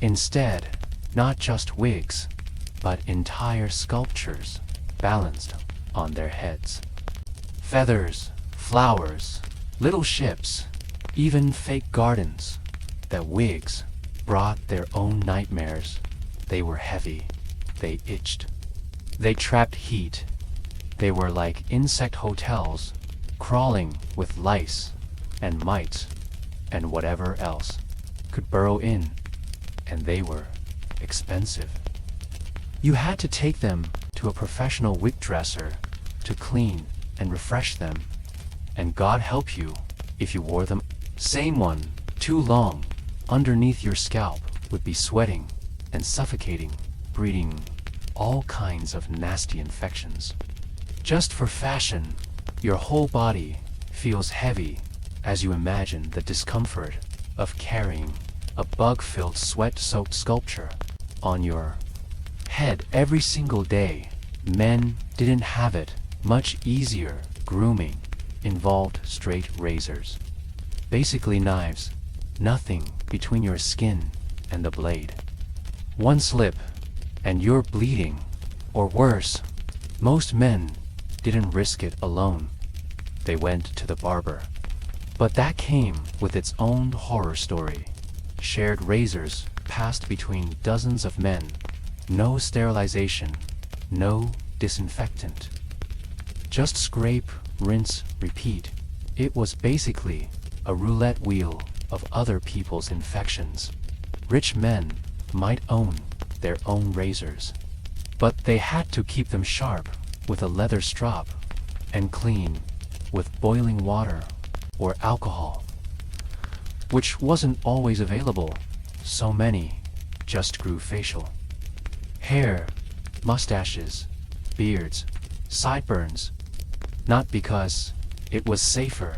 Instead, not just wigs, but entire sculptures balanced on their heads. Feathers, flowers, little ships, even fake gardens. The wigs brought their own nightmares. They were heavy. They itched. They trapped heat. They were like insect hotels, crawling with lice and mites and whatever else could burrow in, and they were expensive. You had to take them to a professional wig dresser to clean and refresh them, and God help you if you wore them. Same one, too long, underneath your scalp would be sweating and suffocating, breeding all kinds of nasty infections. Just for fashion, your whole body feels heavy as you imagine the discomfort of carrying a bug-filled, sweat-soaked sculpture on your head every single day. Men didn't have it much easier. Grooming involved straight razors, basically knives, nothing between your skin and the blade. One slip and you're bleeding, or worse. Most men didn't risk it alone. They went to the barber. But that came with its own horror story. Shared razors passed between dozens of men. No sterilization, no disinfectant. Just scrape, rinse, repeat. It was basically a roulette wheel of other people's infections. Rich men might own their own razors, but they had to keep them sharp with a leather strap and clean with boiling water or alcohol, which wasn't always available. So many just grew facial hair, mustaches, beards, sideburns, not because it was safer,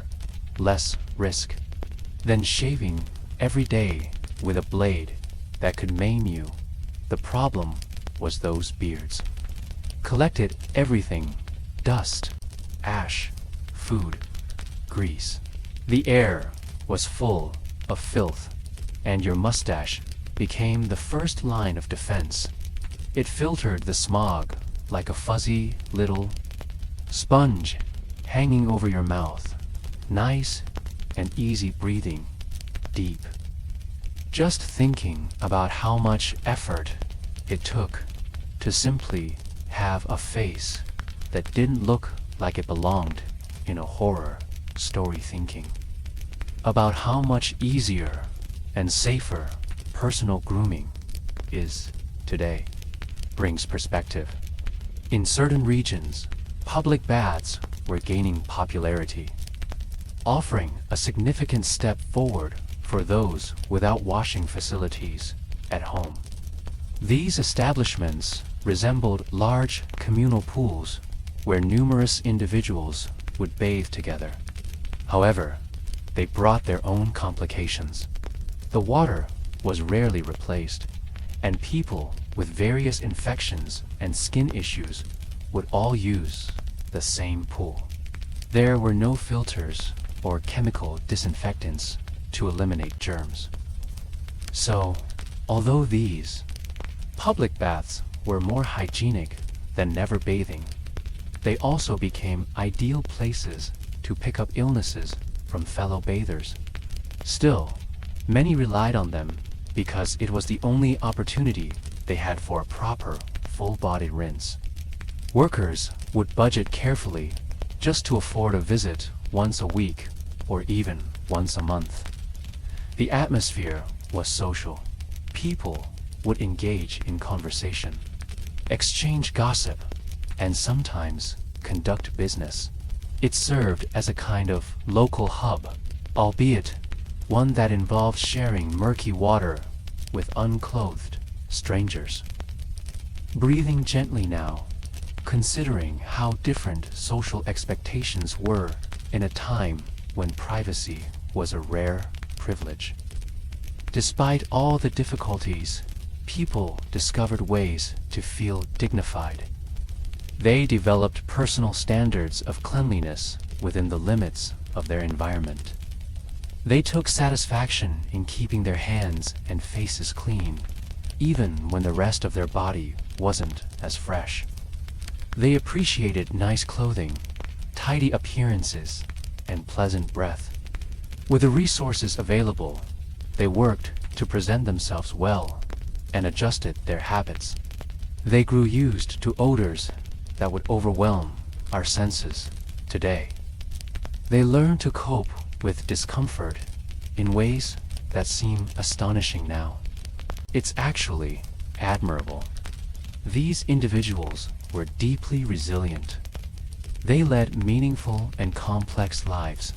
less risk than shaving every day with a blade that could maim you. The problem was those beards collected everything: dust, ash, food, grease. The air was full of filth, and your mustache became the first line of defense. It filtered the smog like a fuzzy little sponge hanging over your mouth. Nice and easy breathing, deep. Just thinking about how much effort it took to simply have a face that didn't look like it belonged in a horror story. Thinking about how much easier and safer personal grooming is today brings perspective. In certain regions, public baths were gaining popularity, offering a significant step forward for those without washing facilities at home. These establishments resembled large communal pools where numerous individuals would bathe together. However, they brought their own complications. The water was rarely replaced, and people with various infections and skin issues would all use the same pool. There were no filters or chemical disinfectants to eliminate germs. So, although these public baths were more hygienic than never bathing, they also became ideal places to pick up illnesses from fellow bathers. Still, many relied on them because it was the only opportunity they had for a proper, full-body rinse. Workers would budget carefully just to afford a visit once a week or even once a month. The atmosphere was social. People would engage in conversation, exchange gossip, and sometimes conduct business. It served as a kind of local hub, albeit one that involved sharing murky water with unclothed strangers. Breathing gently now, considering how different social expectations were in a time when privacy was a rare privilege. Despite all the difficulties, people discovered ways to feel dignified. They developed personal standards of cleanliness within the limits of their environment. They took satisfaction in keeping their hands and faces clean, even when the rest of their body wasn't as fresh. They appreciated nice clothing, tidy appearances, and pleasant breath. With the resources available, they worked to present themselves well and adjusted their habits. They grew used to odors that would overwhelm our senses today. They learned to cope with discomfort in ways that seem astonishing now. It's actually admirable. These individuals were deeply resilient. They led meaningful and complex lives,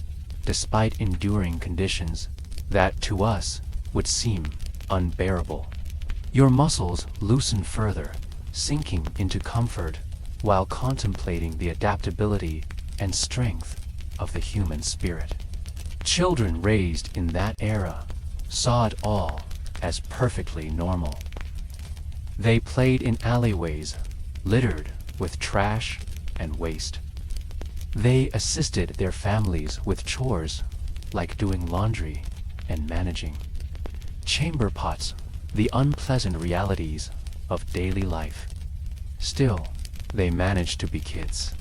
despite enduring conditions that to us would seem unbearable. Your muscles loosen further, sinking into comfort while contemplating the adaptability and strength of the human spirit. Children raised in that era saw it all as perfectly normal. They played in alleyways littered with trash and waste. They assisted their families with chores like doing laundry and managing chamber pots, the unpleasant realities of daily life. Still, they managed to be kids.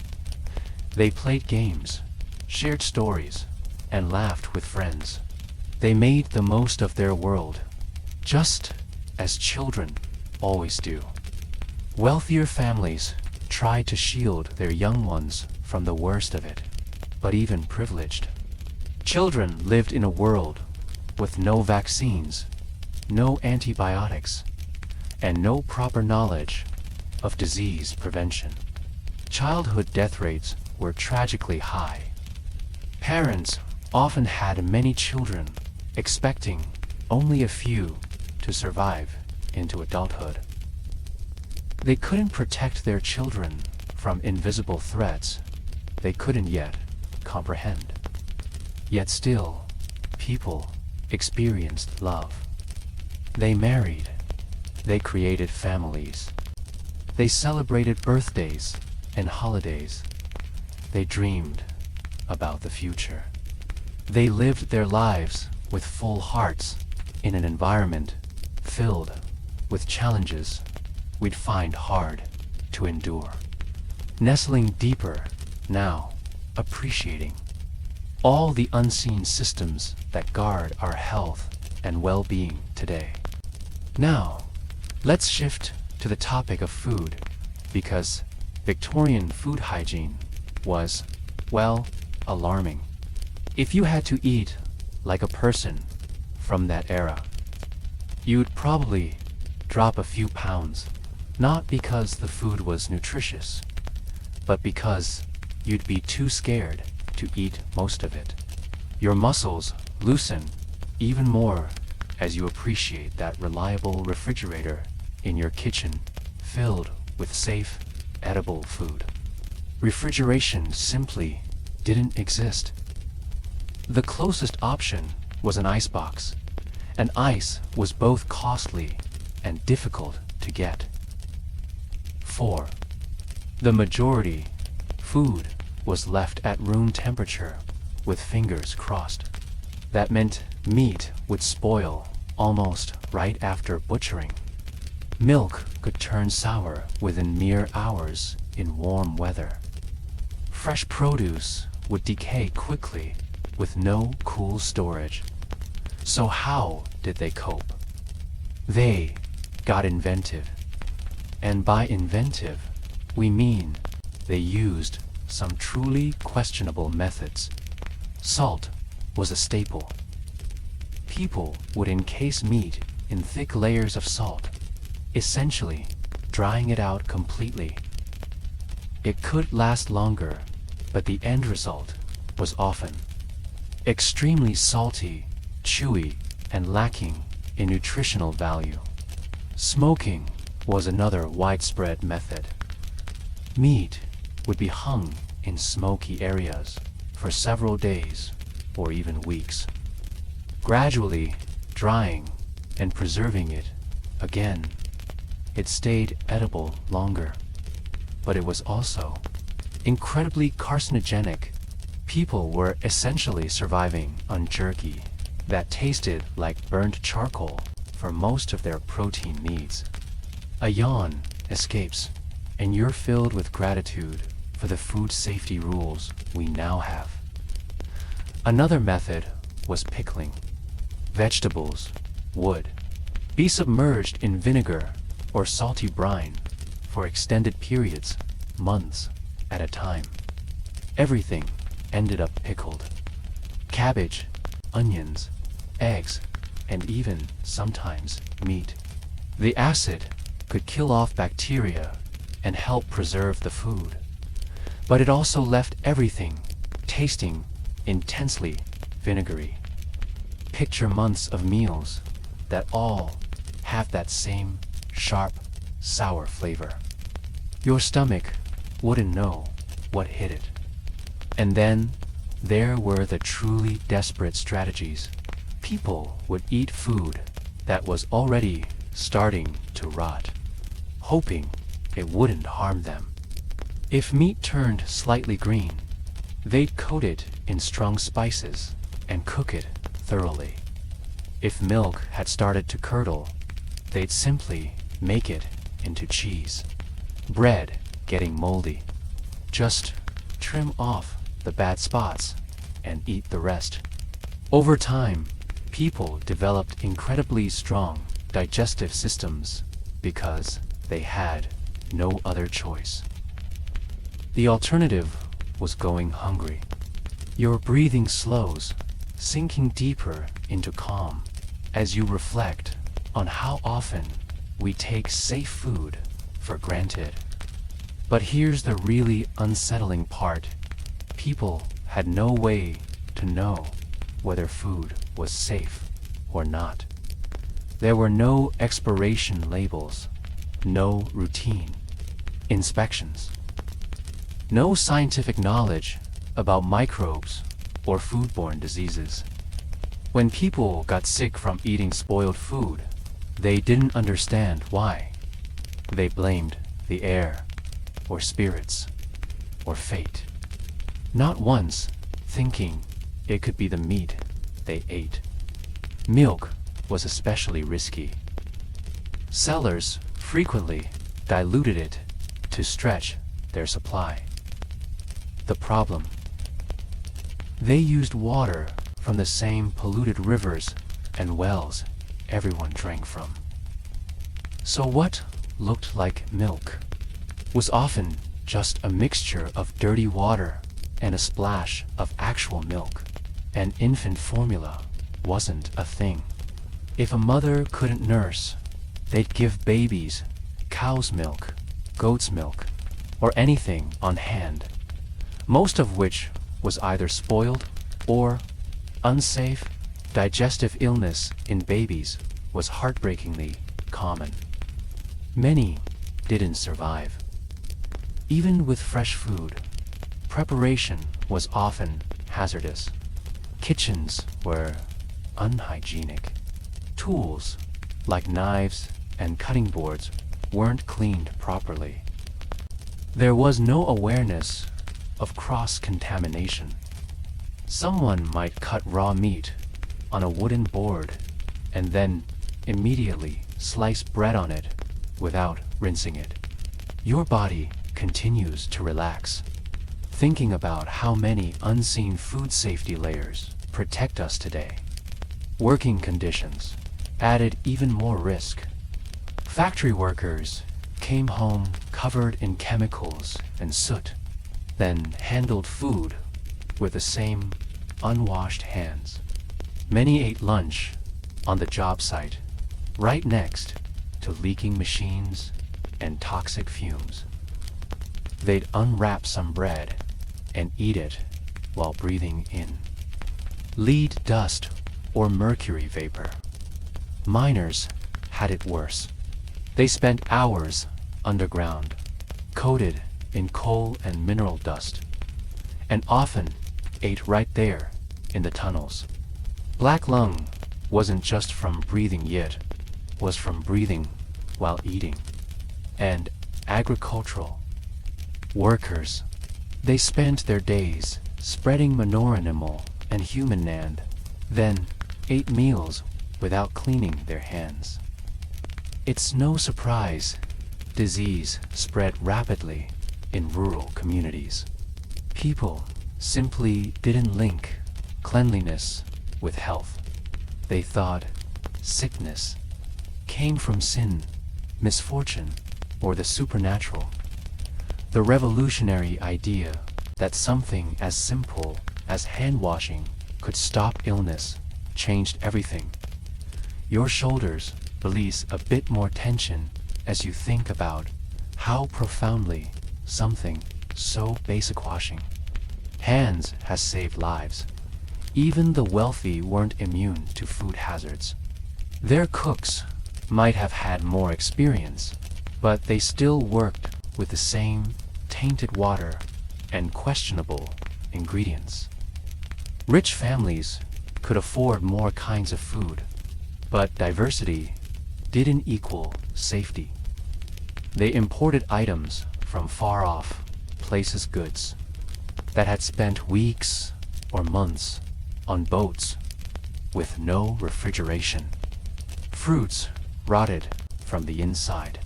They played games, shared stories, and laughed with friends. They made the most of their world, just as children always do. Wealthier families tried to shield their young ones from the worst of it, but even privileged children lived in a world with no vaccines, no antibiotics, and no proper knowledge of disease prevention. Childhood death rates were tragically high. Parents often had many children, expecting only a few to survive into adulthood. They couldn't protect their children from invisible threats they couldn't yet comprehend. Yet still, people experienced love. They married. They created families. They celebrated birthdays and holidays. They dreamed about the future. They lived their lives with full hearts in an environment filled with challenges we'd find hard to endure. Nestling deeper now, appreciating all the unseen systems that guard our health and well-being today. Now, let's shift to the topic of food, because Victorian food hygiene was, well, alarming. If you had to eat like a person from that era, you'd probably drop a few pounds, not because the food was nutritious, but because you'd be too scared to eat most of it. Your muscles loosen even more as you appreciate that reliable refrigerator in your kitchen filled with safe, edible food. Refrigeration simply didn't exist. The closest option was an icebox, and ice was both costly and difficult to get. 4. The majority, food, was left at room temperature, with fingers crossed. That meant meat would spoil almost right after butchering. Milk could turn sour within mere hours in warm weather. Fresh produce would decay quickly with no cool storage. So how did they cope? They got inventive. And by inventive, we mean they used some truly questionable methods. Salt was a staple. People would encase meat in thick layers of salt, essentially drying it out completely. It could last longer, but the end result was often extremely salty, chewy, and lacking in nutritional value. Smoking was another widespread method. Meat would be hung in smoky areas for several days or even weeks, gradually drying and preserving it again. It stayed edible longer, but it was also incredibly carcinogenic. People were essentially surviving on jerky that tasted like burnt charcoal for most of their protein needs. A yawn escapes, and you're filled with gratitude for the food safety rules we now have. Another method was pickling. Vegetables would be submerged in vinegar or salty brine for extended periods, months at a time. Everything ended up pickled. Cabbage, onions, eggs, and even sometimes meat. The acid could kill off bacteria and help preserve the food, but it also left everything tasting intensely vinegary. Picture months of meals that all have that same sharp, sour flavor. Your stomach wouldn't know what hit it. And then there were the truly desperate strategies. People would eat food that was already starting to rot, hoping it wouldn't harm them. If meat turned slightly green, they'd coat it in strong spices and cook it thoroughly. If milk had started to curdle, they'd simply make it into cheese. Bread getting moldy, just trim off the bad spots and eat the rest. Over time, people developed incredibly strong digestive systems because they had no other choice. The alternative was going hungry. Your breathing slows, sinking deeper into calm as you reflect on how often we take safe food for granted. But here's the really unsettling part. People had no way to know whether food was safe or not. There were no expiration labels, no routine inspections, no scientific knowledge about microbes or foodborne diseases. When people got sick from eating spoiled food, they didn't understand why. They blamed the air, or spirits, or fate. Not once thinking it could be the meat they ate. Milk was especially risky. Sellers frequently diluted it to stretch their supply. The problem: they used water from the same polluted rivers and wells everyone drank from. So what looked like milk was often just a mixture of dirty water and a splash of actual milk. And infant formula wasn't a thing. If a mother couldn't nurse, they'd give babies cow's milk, goat's milk, or anything on hand, most of which was either spoiled or unsafe. Digestive illness in babies was heartbreakingly common. Many didn't survive. Even with fresh food, preparation was often hazardous. Kitchens were unhygienic. Tools, like knives and cutting boards, weren't cleaned properly. There was no awareness of cross-contamination. Someone might cut raw meat on a wooden board and then immediately slice bread on it without rinsing it. Your body continues to relax, thinking about how many unseen food safety layers protect us today. Working conditions added even more risk. Factory workers came home covered in chemicals and soot, then handled food with the same unwashed hands. Many ate lunch on the job site, right next to leaking machines and toxic fumes. They'd unwrap some bread and eat it while breathing in lead dust or mercury vapor. Miners had it worse. They spent hours underground, coated in coal and mineral dust, and often ate right there in the tunnels. Black lung wasn't just from breathing it was from breathing while eating. And agricultural workers, they spent their days spreading manure animal and human land, then ate meals without cleaning their hands. It's no surprise disease spread rapidly in rural communities. People simply didn't link cleanliness with health. They thought sickness came from sin, misfortune, or the supernatural. The revolutionary idea that something as simple as hand washing could stop illness changed everything. Your shoulders release a bit more tension as you think about how profoundly something so basic washing hands has saved lives. Even the wealthy weren't immune to food hazards. Their cooks might have had more experience, but they still worked with the same tainted water and questionable ingredients. Rich families could afford more kinds of food, but diversity didn't equal safety. They imported items from far-off places, goods that had spent weeks or months on boats with no refrigeration. Fruits rotted from the inside.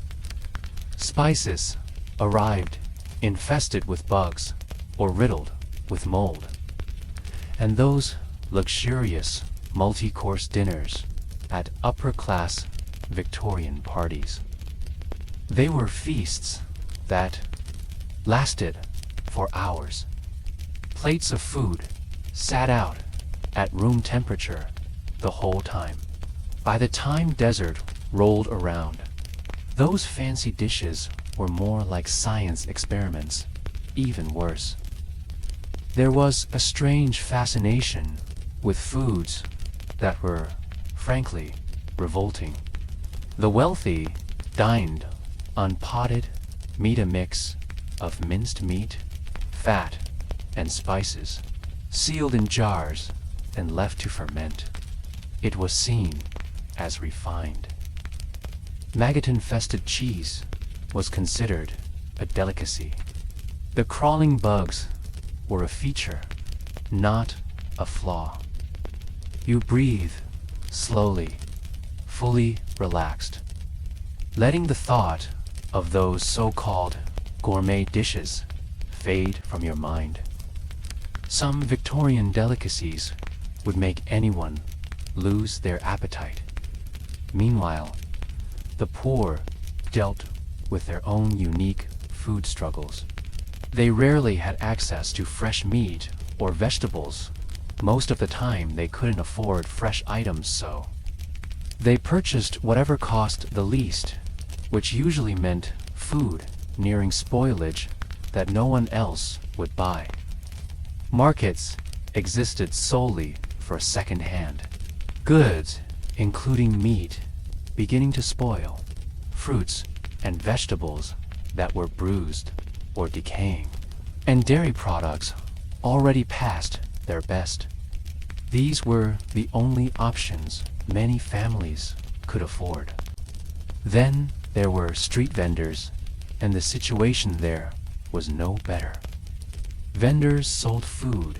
Spices arrived infested with bugs or riddled with mold. And those luxurious multi-course dinners at upper-class Victorian parties, they were feasts that lasted for hours. Plates of food sat out at room temperature the whole time. By the time desert rolled around, those fancy dishes were more like science experiments, even worse. There was a strange fascination with foods that were, frankly, revolting. The wealthy dined on potted meat, a mix of minced meat, fat, and spices, sealed in jars and left to ferment. It was seen as refined. Maggot-infested cheese was considered a delicacy. The crawling bugs were a feature, not a flaw. You breathe slowly, fully relaxed, letting the thought of those so-called gourmet dishes fade from your mind. Some Victorian delicacies would make anyone lose their appetite. Meanwhile, the poor dealt with their own unique food struggles. They rarely had access to fresh meat or vegetables. Most of the time, they couldn't afford fresh items, so they purchased whatever cost the least, which usually meant food nearing spoilage that no one else would buy. Markets existed solely for second-hand goods, including meat beginning to spoil, fruits and vegetables that were bruised or decaying, and dairy products already past their best. These were the only options many families could afford. Then there were street vendors, and the situation there was no better. Vendors sold food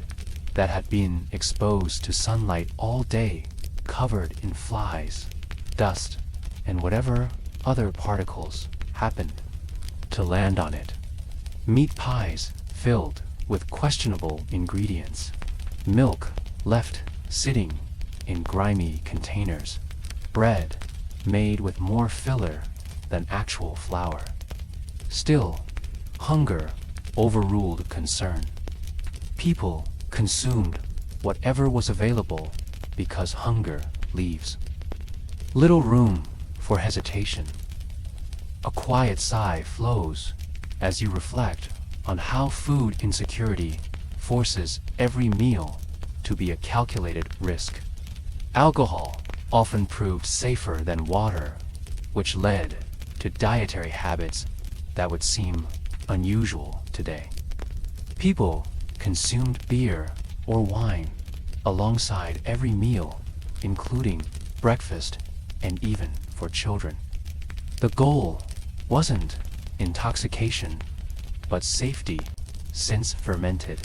that had been exposed to sunlight all day, covered in flies, dust, and whatever other particles happened to land on it. Meat pies filled with questionable ingredients. Milk left sitting in grimy containers. Bread made with more filler than actual flour. Still, hunger overruled concern. People consumed whatever was available because hunger leaves little room for hesitation. A quiet sigh flows as you reflect on how food insecurity forces every meal to be a calculated risk. Alcohol often proved safer than water, which led to dietary habits that would seem unusual today. People consumed beer or wine alongside every meal, including breakfast and even for children. The goal wasn't intoxication, but safety, since fermented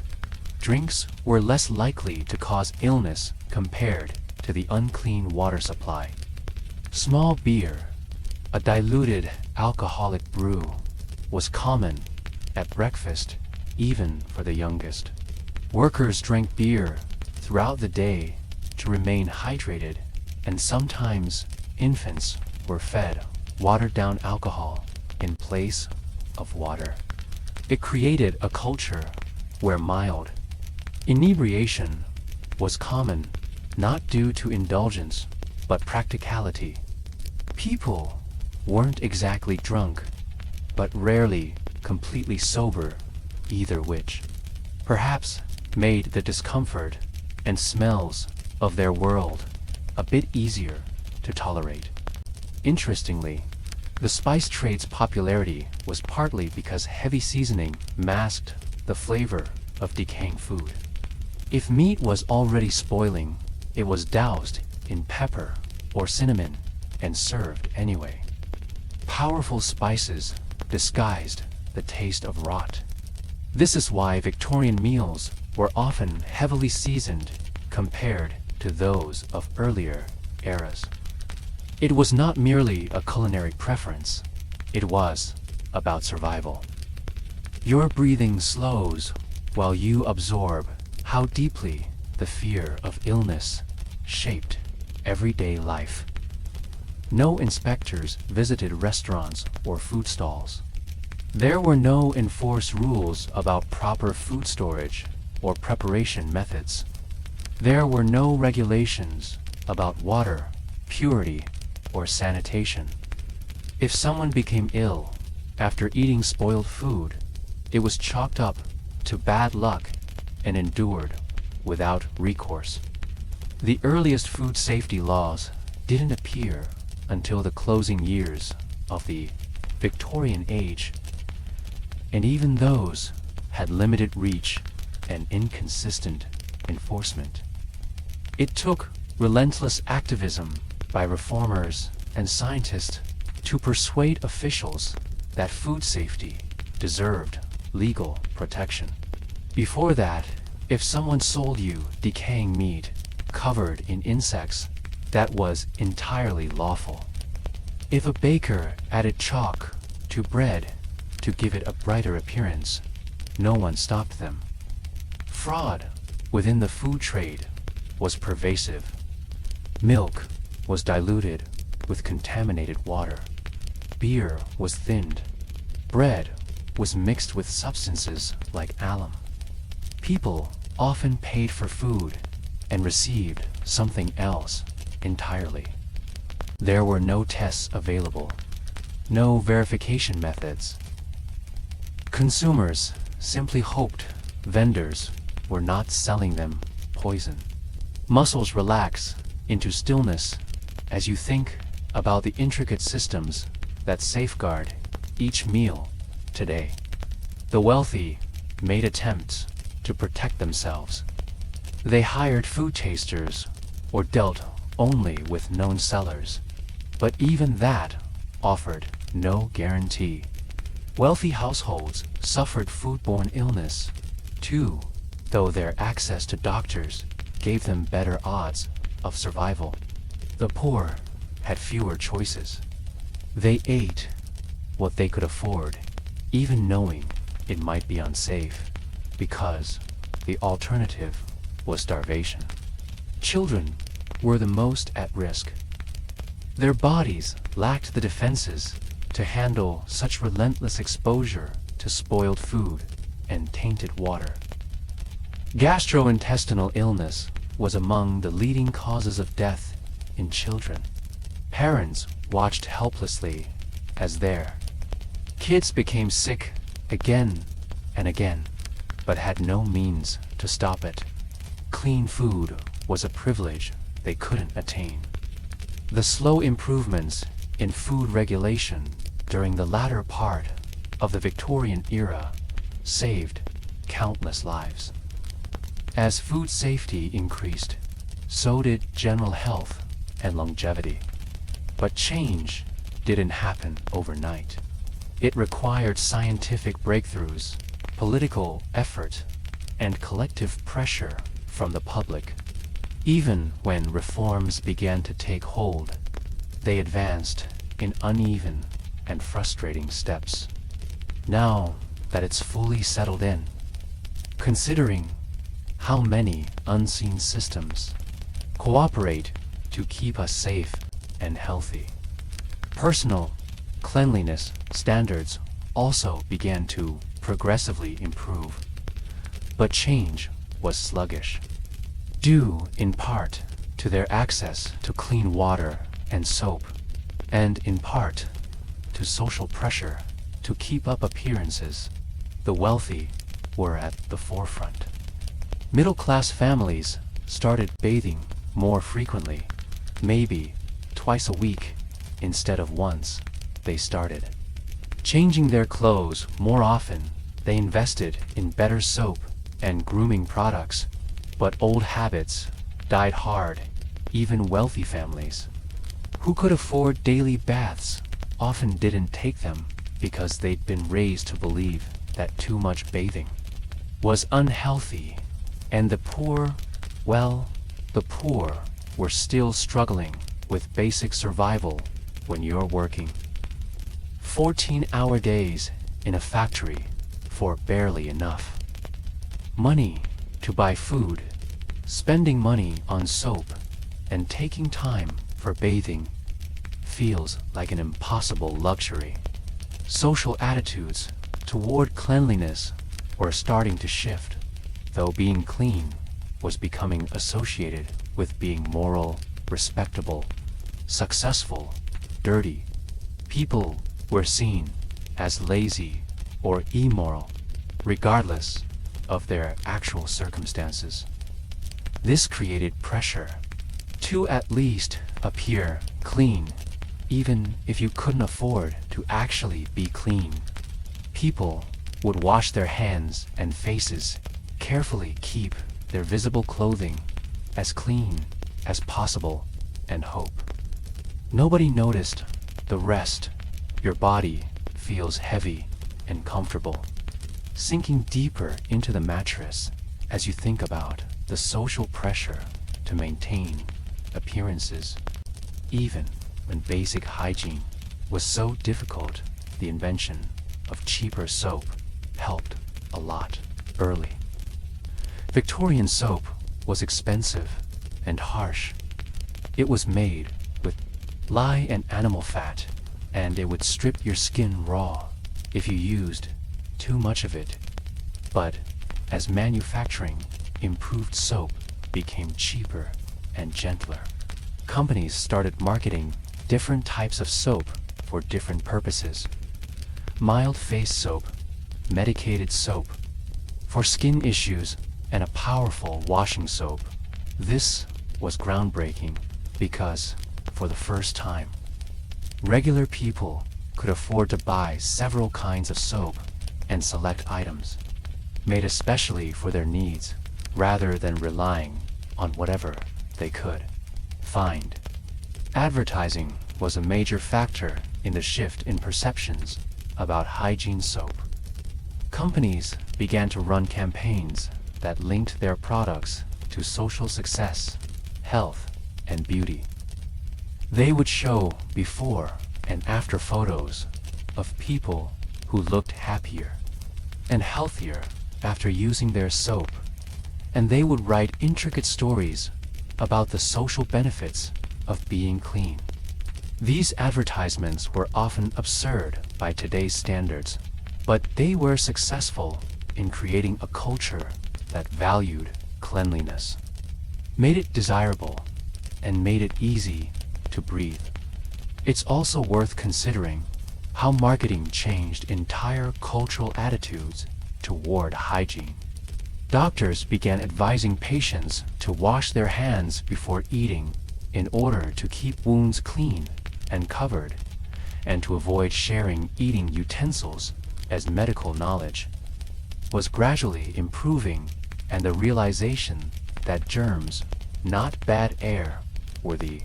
drinks were less likely to cause illness compared to the unclean water supply. Small beer, a diluted alcoholic brew, was common at breakfast, even for the youngest. Workers drank beer throughout the day to remain hydrated, and sometimes infants were fed watered-down alcohol in place of water. It created a culture where mild inebriation was common, not due to indulgence, but practicality. People weren't exactly drunk, but rarely completely sober, either which perhaps made the discomfort and smells of their world a bit easier to tolerate. Interestingly, the spice trade's popularity was partly because heavy seasoning masked the flavor of decaying food. If meat was already spoiling, it was doused in pepper or cinnamon and served anyway. Powerful spices disguised the taste of rot. This is why Victorian meals were often heavily seasoned compared to those of earlier eras. It was not merely a culinary preference, it was about survival. Your breathing slows while you absorb how deeply the fear of illness shaped everyday life. No inspectors visited restaurants or food stalls. There were no enforced rules about proper food storage or preparation methods. There were no regulations about water, purity, or sanitation. If someone became ill after eating spoiled food, it was chalked up to bad luck and endured without recourse. The earliest food safety laws didn't appear until the closing years of the Victorian age, and even those had limited reach and inconsistent enforcement. It took relentless activism by reformers and scientists to persuade officials that food safety deserved legal protection. Before that, if someone sold you decaying meat covered in insects, that was entirely lawful. If a baker added chalk to bread to give it a brighter appearance, no one stopped them. Fraud within the food trade was pervasive. Milk was diluted with contaminated water. Beer was thinned. Bread was mixed with substances like alum. People often paid for food and received something else entirely. There were no tests available, no verification methods. Consumers simply hoped vendors were not selling them poison. Muscles relax into stillness as you think about the intricate systems that safeguard each meal today. The wealthy made attempts to protect themselves. They hired food tasters or dealt only with known sellers, but even that offered no guarantee. Wealthy households suffered foodborne illness, too, though their access to doctors gave them better odds of survival. The poor had fewer choices. They ate what they could afford, even knowing it might be unsafe, because the alternative was starvation. Children were the most at risk. Their bodies lacked the defenses to handle such relentless exposure to spoiled food and tainted water. Gastrointestinal illness was among the leading causes of death in children. Parents watched helplessly as their kids became sick again and again, but had no means to stop it. Clean food was a privilege they couldn't attain. The slow improvements in food regulation during the latter part of the Victorian era saved countless lives. As food safety increased, so did general health and longevity. But change didn't happen overnight. It required scientific breakthroughs, political effort, and collective pressure from the public. Even when reforms began to take hold, they advanced in uneven and frustrating steps. Now that it's fully settled in, considering how many unseen systems cooperate to keep us safe and healthy, personal cleanliness standards also began to progressively improve. But change was sluggish, due in part to their access to clean water and soap, and in part to social pressure to keep up appearances. The wealthy were at the forefront. Middle-class families started bathing more frequently, maybe twice a week instead of once they started. Changing their clothes more often, they invested in better soap and grooming products. But old habits died hard. Even wealthy families who could afford daily baths often didn't take them because they'd been raised to believe that too much bathing was unhealthy. And the poor, well, the poor were still struggling with basic survival when you're working 14-hour days in a factory for barely enough money to buy food. Spending money on soap and taking time for bathing feels like an impossible luxury. Social attitudes toward cleanliness were starting to shift, though being clean was becoming associated with being moral, respectable, successful, dirty. People were seen as lazy or immoral, regardless of their actual circumstances. This created pressure to at least appear clean, even if you couldn't afford to actually be clean. People would wash their hands and faces, carefully keep their visible clothing as clean as possible, and hope nobody noticed the rest. Your body feels heavy and comfortable, sinking deeper into the mattress as you think about the social pressure to maintain appearances. Even when basic hygiene was so difficult, the invention of cheaper soap helped a lot early. Victorian soap was expensive and harsh. It was made with lye and animal fat, and it would strip your skin raw if you used too much of it. But as manufacturing improved, soap became cheaper and gentler. Companies started marketing different types of soap for different purposes. Mild face soap, medicated soap for skin issues, and a powerful washing soap. This was groundbreaking because, for the first time, regular people could afford to buy several kinds of soap and select items made especially for their needs, rather than relying on whatever they could find. Advertising was a major factor in the shift in perceptions about hygiene soap. Companies began to run campaigns that linked their products to social success, health, and beauty. They would show before and after photos of people who looked happier and healthier after using their soap, and they would write intricate stories about the social benefits of being clean. These advertisements were often absurd by today's standards, but they were successful in creating a culture that valued cleanliness, made it desirable, and made it easy to breathe. It's also worth considering how marketing changed entire cultural attitudes toward hygiene. Doctors began advising patients to wash their hands before eating in order to keep wounds clean and covered, and to avoid sharing eating utensils, as medical knowledge was gradually improving, and the realization that germs, not bad air, were the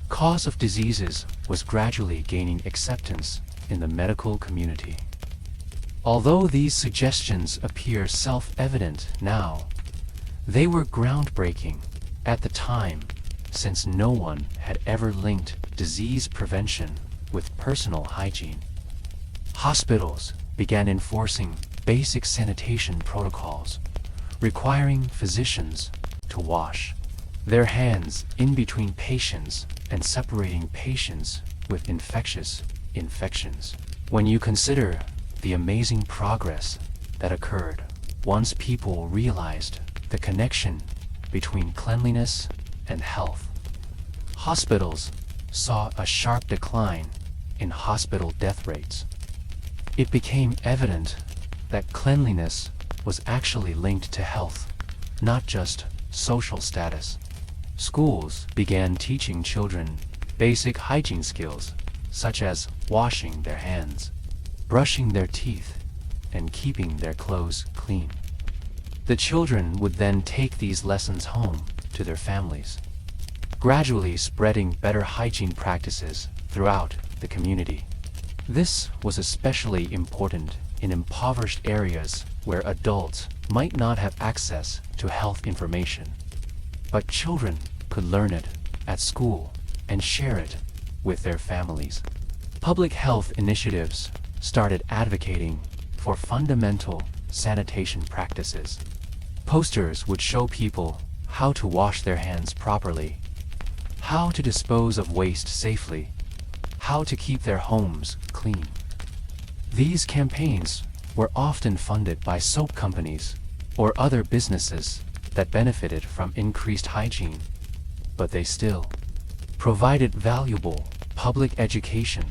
cause of diseases was gradually gaining acceptance in the medical community. Although these suggestions appear self-evident now, they were groundbreaking at the time, since no one had ever linked disease prevention with personal hygiene. Hospitals began enforcing basic sanitation protocols, requiring physicians to wash their hands in between patients and separating patients with infectious infections. When you consider the amazing progress that occurred once people realized the connection between cleanliness and health, hospitals saw a sharp decline in hospital death rates. It became evident that cleanliness was actually linked to health, not just social status. Schools began teaching children basic hygiene skills, such as washing their hands, brushing their teeth, and keeping their clothes clean. The children would then take these lessons home to their families, gradually spreading better hygiene practices throughout the community. This was especially important in impoverished areas where adults might not have access to health information, but children could learn it at school and share it with their families. Public health initiatives started advocating for fundamental sanitation practices. Posters would show people how to wash their hands properly, how to dispose of waste safely, how to keep their homes clean. These campaigns were often funded by soap companies or other businesses that benefited from increased hygiene, but they still provided valuable public education.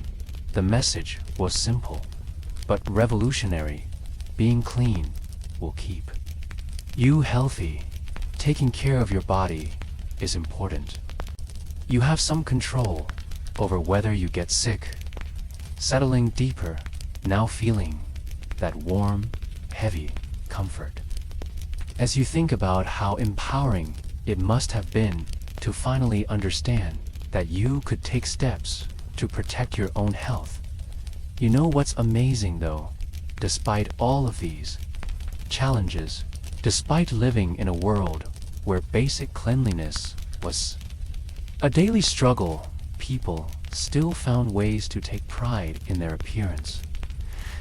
The message was simple, but revolutionary. Being clean will keep you healthy. Taking care of your body is important. You have some control over whether you get sick. Settling deeper, now feeling that warm, heavy comfort. As you think about how empowering it must have been to finally understand that you could take steps to protect your own health. You know what's amazing though? Despite all of these challenges, despite living in a world where basic cleanliness was a daily struggle, people still found ways to take pride in their appearance.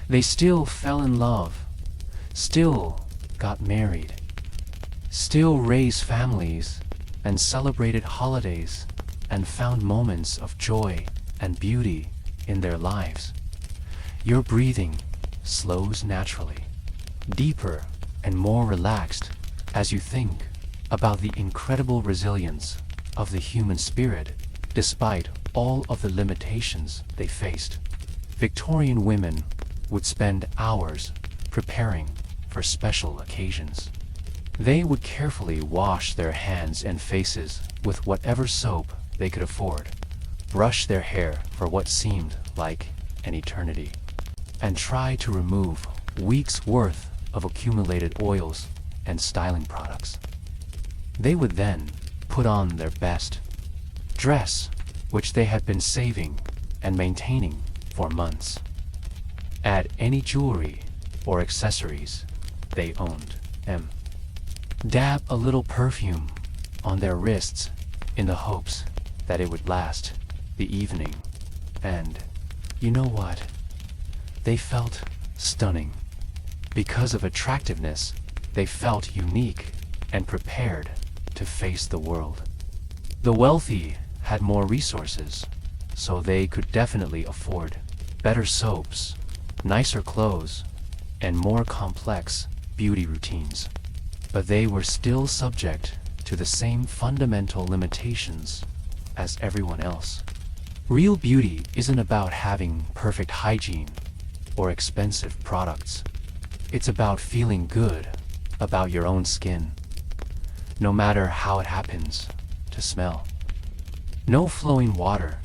They still fell in love, still got married, still raised families, and celebrated holidays, and found moments of joy and beauty in their lives. Your breathing slows naturally, deeper and more relaxed as you think about the incredible resilience of the human spirit despite all of the limitations they faced. Victorian women would spend hours preparing for special occasions. They would carefully wash their hands and faces with whatever soap they could afford, brush their hair for what seemed like an eternity, and try to remove weeks' worth of accumulated oils and styling products. They would then put on their best dress, which they had been saving and maintaining for months. add any jewelry or accessories they owned. Dab a little perfume on their wrists in the hopes that it would last the evening. And you know what? They felt stunning. Because of attractiveness, they felt unique and prepared to face the world. The wealthy had more resources, so they could definitely afford better soaps, nicer clothes, and more complex beauty routines. But they were still subject to the same fundamental limitations as everyone else. Real beauty isn't about having perfect hygiene or expensive products. It's about feeling good about your own skin, no matter how it happens to smell. No flowing water,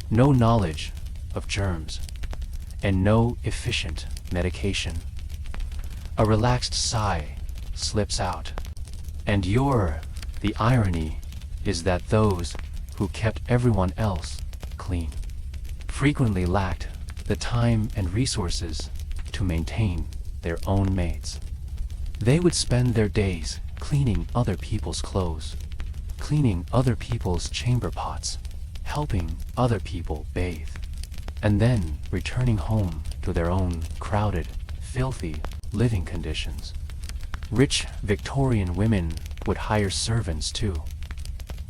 no knowledge of germs, and no efficient medication. A relaxed sigh slips out, and the irony is that those who kept everyone else clean frequently lacked the time and resources to maintain their own maids. They would spend their days cleaning other people's clothes, cleaning other people's chamber pots, helping other people bathe, and then returning home to their own crowded, filthy living conditions. Rich Victorian women would hire servants too,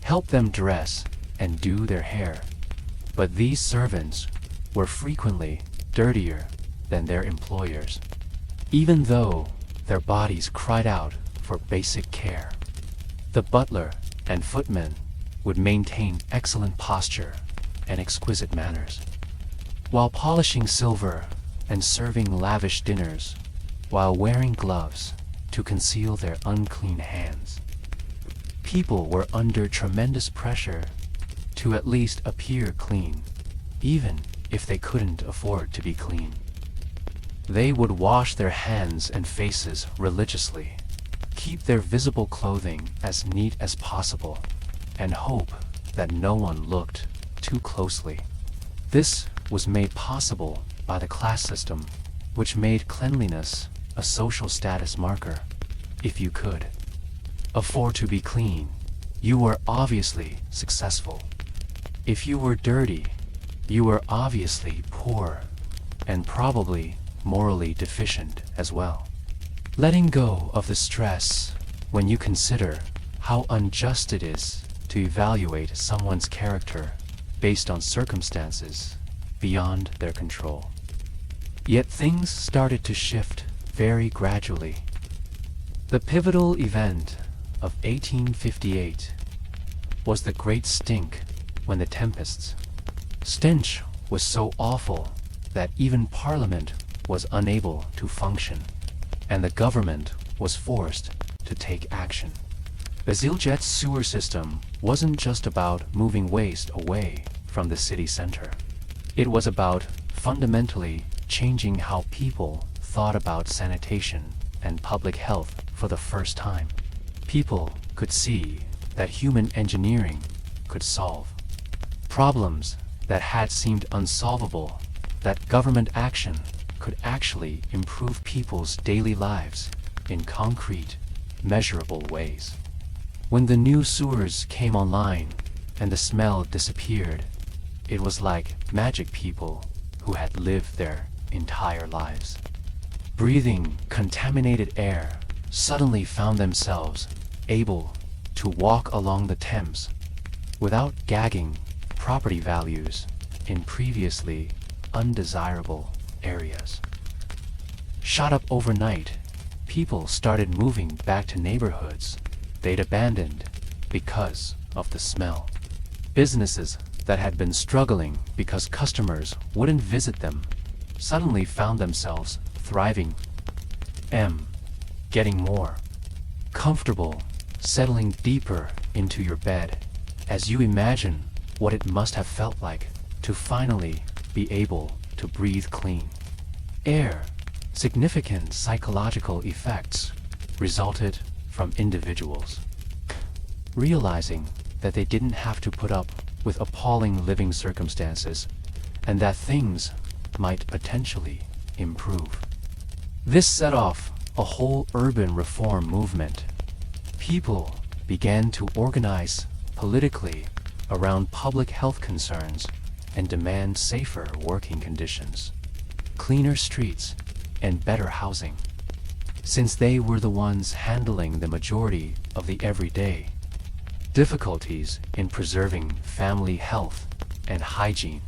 help them dress and do their hair. But these servants were frequently dirtier than their employers, even though their bodies cried out for basic care. The butler and footmen would maintain excellent posture and exquisite manners, while polishing silver and serving lavish dinners, while wearing gloves to conceal their unclean hands. People were under tremendous pressure to at least appear clean, even if they couldn't afford to be clean. They would wash their hands and faces religiously, keep their visible clothing as neat as possible, and hope that no one looked too closely. This was made possible by the class system, which made cleanliness a social status marker. If you could afford to be clean, you were obviously successful. If you were dirty, you were obviously poor, and probably morally deficient as well. Letting go of the stress when you consider how unjust it is to evaluate someone's character based on circumstances beyond their control. Yet things started to shift very gradually. The pivotal event of 1858 was the Great Stink, when the Tempests' stench was so awful that even Parliament was unable to function, and the government was forced to take action. Baziljet's sewer system wasn't just about moving waste away from the city center. It was about fundamentally changing how people thought about sanitation and public health for the first time. People could see that human engineering could solve problems that had seemed unsolvable, that government action could actually improve people's daily lives in concrete, measurable ways. When the new sewers came online and the smell disappeared, it was like magic. People who had lived their entire lives breathing contaminated air suddenly found themselves able to walk along the Thames without gagging property values in previously undesirable areas. Shot up overnight, people started moving back to neighborhoods they'd abandoned because of the smell. Businesses that had been struggling because customers wouldn't visit them suddenly found themselves thriving. Getting more comfortable, settling deeper into your bed as you imagine what it must have felt like to finally be able to breathe clean air. Significant psychological effects resulted from individuals realizing that they didn't have to put up with appalling living circumstances, and that things might potentially improve. This set off a whole urban reform movement. People began to organize politically around public health concerns and demand safer working conditions, cleaner streets, and better housing, since they were the ones handling the majority of the everyday difficulties in preserving family health and hygiene.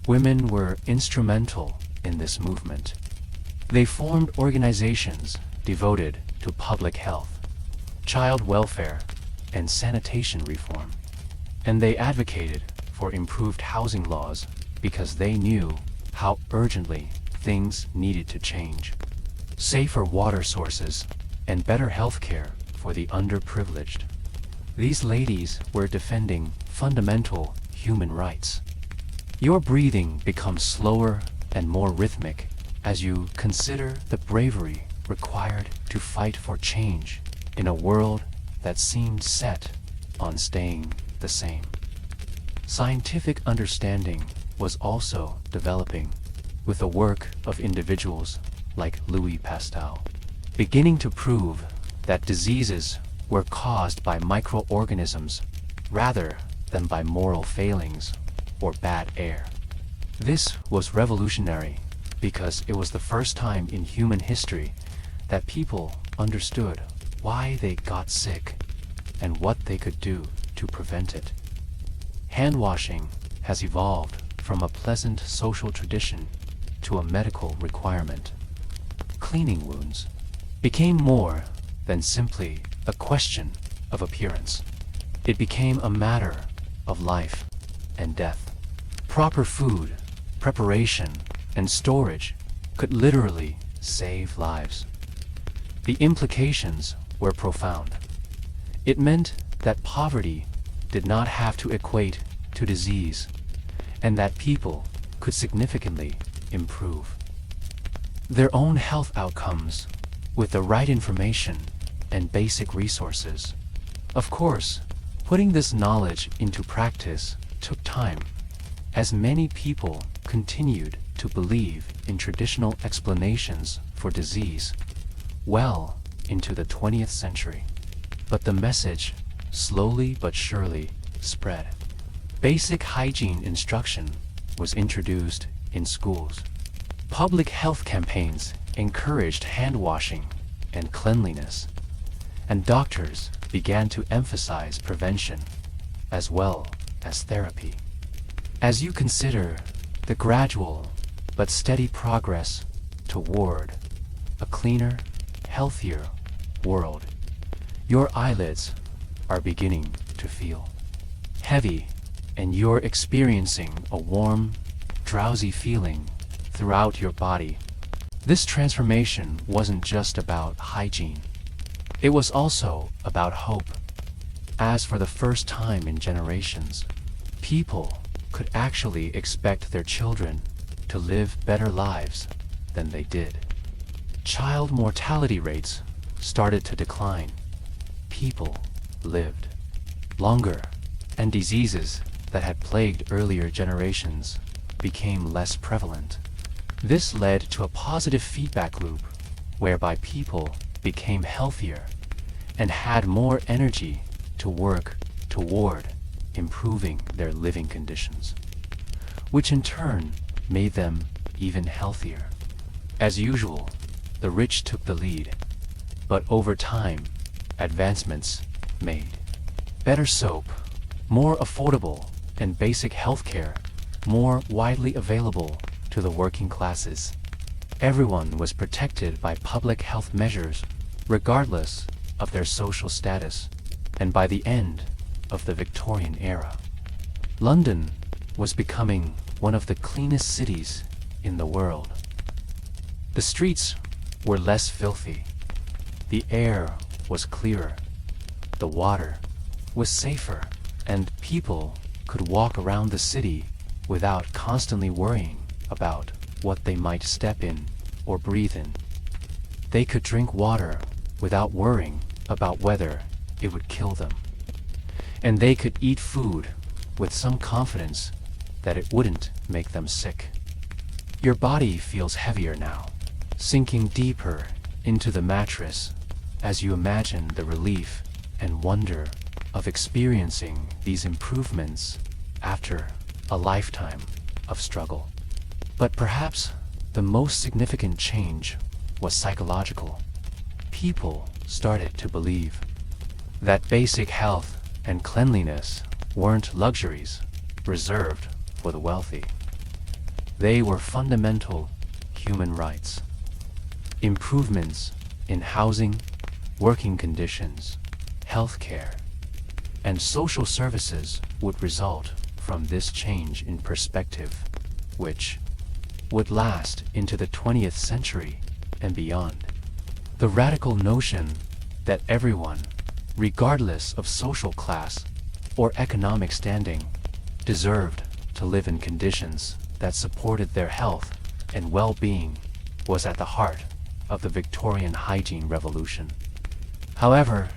Women were instrumental in this movement. They formed organizations devoted to public health, child welfare, and sanitation reform. And they advocated for improved housing laws because they knew how urgently things needed to change. Safer water sources and better health care for the underprivileged. These ladies were defending fundamental human rights. Your breathing becomes slower and more rhythmic as you consider the bravery required to fight for change in a world that seemed set on staying the same. Scientific understanding was also developing, with the work of individuals like Louis Pasteur, beginning to prove that diseases were caused by microorganisms rather than by moral failings or bad air. This was revolutionary because it was the first time in human history that people understood why they got sick and what they could do to prevent it. Hand washing has evolved from a pleasant social tradition to a medical requirement. Cleaning wounds became more than simply a question of appearance. It became a matter of life and death. Proper food, preparation, and storage could literally save lives. The implications were profound. It meant that poverty did not have to equate to disease, and that people could significantly improve their own health outcomes with the right information and basic resources. Of course, putting this knowledge into practice took time, as many people continued to believe in traditional explanations for disease well into the 20th century. But the message slowly but surely spread. Basic hygiene instruction was introduced in schools. Public health campaigns encouraged hand washing and cleanliness, and doctors began to emphasize prevention as well as therapy. As you consider the gradual but steady progress toward a cleaner, healthier world, your eyelids are beginning to feel heavy, and you're experiencing a warm, drowsy feeling throughout your body. This transformation wasn't just about hygiene. It was also about hope. As for the first time in generations, people could actually expect their children to live better lives than they did. Child mortality rates started to decline. People lived longer, and diseases that had plagued earlier generations became less prevalent. This led to a positive feedback loop whereby people became healthier and had more energy to work toward improving their living conditions, which in turn made them even healthier. As usual, the rich took the lead, but over time, advancements made better soap, more affordable, and basic healthcare more widely available to the working classes. Everyone was protected by public health measures regardless of their social status, and by the end of the Victorian era, London was becoming one of the cleanest cities in the world. The streets were less filthy, the air was clearer, the water was safer, and people could walk around the city without constantly worrying about what they might step in or breathe in. They could drink water without worrying about whether it would kill them. And they could eat food with some confidence that it wouldn't make them sick. Your body feels heavier now, sinking deeper into the mattress as you imagine the relief and wonder of experiencing these improvements after a lifetime of struggle. But perhaps the most significant change was psychological. People started to believe that basic health and cleanliness weren't luxuries reserved for the wealthy. They were fundamental human rights. Improvements in housing, working conditions, healthcare, and social services would result from this change in perspective, which would last into the 20th century and beyond. The radical notion that everyone, regardless of social class or economic standing, deserved to live in conditions that supported their health and well-being was at the heart of the Victorian hygiene revolution. However,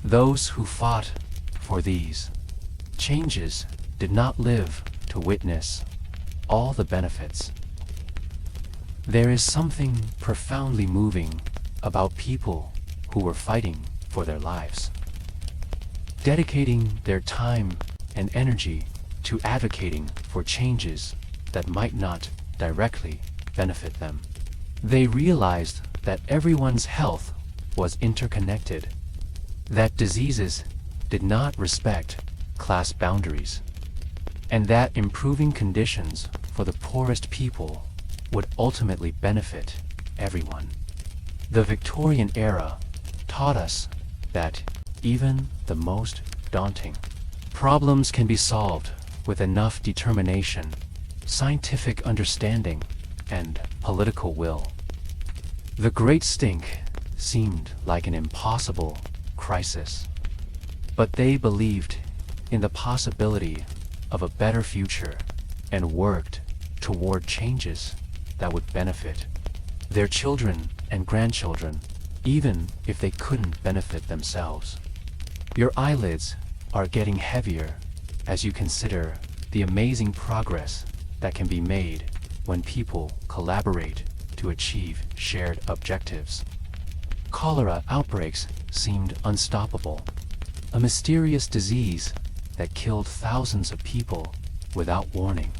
those who fought for these changes did not live to witness all the benefits. There is something profoundly moving about people who were fighting for their lives, dedicating their time and energy to advocating for changes that might not directly benefit them. They realized that everyone's health was interconnected, that diseases did not respect class boundaries, and that improving conditions for the poorest people would ultimately benefit everyone. The Victorian era taught us that even the most daunting problems can be solved with enough determination, scientific understanding, and political will. The Great Stink seemed like an impossible crisis, but they believed in the possibility of a better future and worked toward changes that would benefit their children and grandchildren, even if they couldn't benefit themselves. Your eyelids are getting heavier as you consider the amazing progress that can be made when people collaborate to achieve shared objectives. Cholera outbreaks seemed unstoppable, a mysterious disease that killed thousands of people without warning.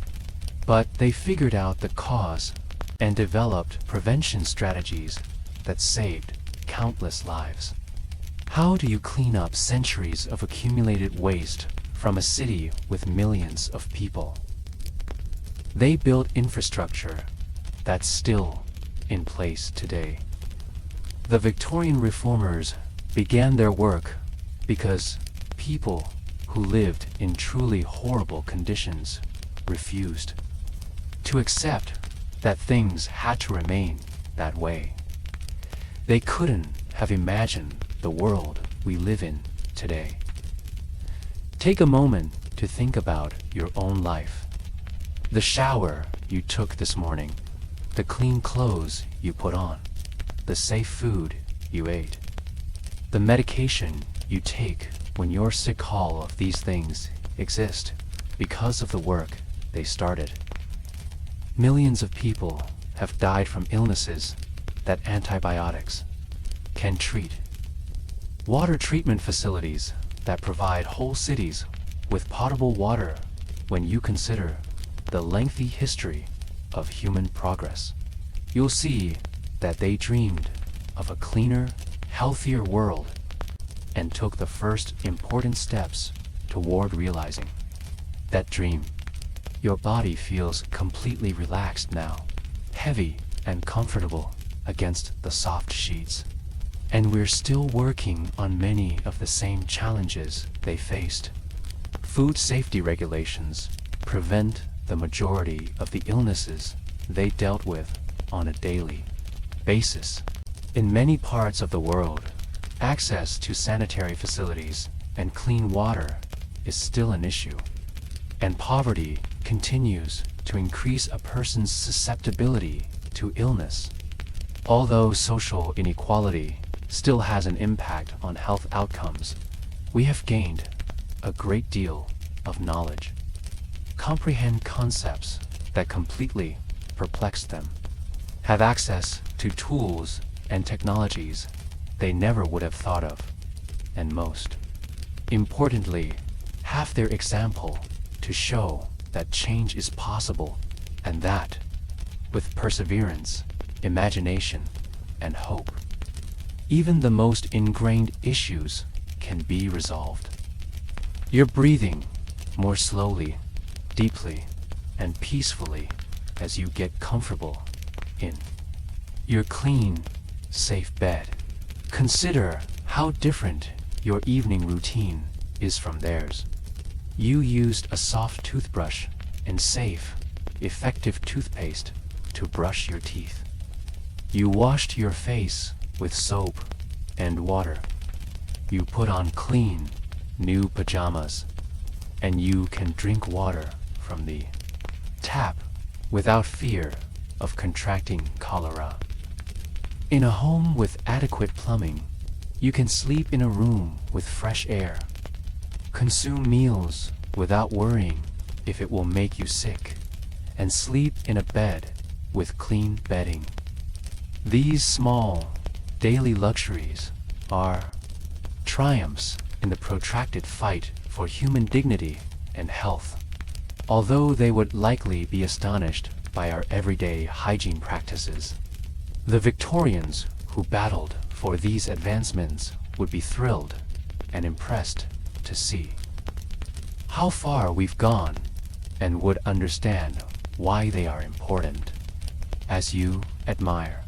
But they figured out the cause and developed prevention strategies that saved countless lives. How do you clean up centuries of accumulated waste from a city with millions of people? They built infrastructure that's still in place today. The Victorian reformers began their work because people who lived in truly horrible conditions refused to accept that things had to remain that way. They couldn't have imagined the world we live in today. Take a moment to think about your own life. The shower you took this morning, the clean clothes you put on, the safe food you ate, the medication you take when you're sick. All of these things exist because of the work they started. Millions of people have died from illnesses that antibiotics can treat. Water treatment facilities that provide whole cities with potable water. When you consider the lengthy history of human progress, you'll see that they dreamed of a cleaner, healthier world and took the first important steps toward realizing that dream. Your body feels completely relaxed now, heavy and comfortable against the soft sheets. And we're still working on many of the same challenges they faced. Food safety regulations prevent the majority of the illnesses they dealt with on a daily basis. In many parts of the world, access to sanitary facilities and clean water is still an issue, and poverty continues to increase a person's susceptibility to illness. Although social inequality still has an impact on health outcomes, we have gained a great deal of knowledge. Comprehend concepts that completely perplexed them, have access to tools and technologies they never would have thought of, and most importantly, have their example to show that change is possible, and that, with perseverance, imagination, and hope, even the most ingrained issues can be resolved. You're breathing more slowly, deeply, and peacefully as you get comfortable in your clean, safe bed. Consider how different your evening routine is from theirs. You used a soft toothbrush and safe, effective toothpaste to brush your teeth. You washed your face with soap and water. You put on clean, new pajamas, and you can drink water from the tap without fear of contracting cholera. In a home with adequate plumbing, you can sleep in a room with fresh air, consume meals without worrying if it will make you sick, and sleep in a bed with clean bedding. These small, daily luxuries are triumphs in the protracted fight for human dignity and health, although they would likely be astonished by our everyday hygiene practices. The Victorians who battled for these advancements would be thrilled and impressed to see how far we've gone, and would understand why they are important. As you admire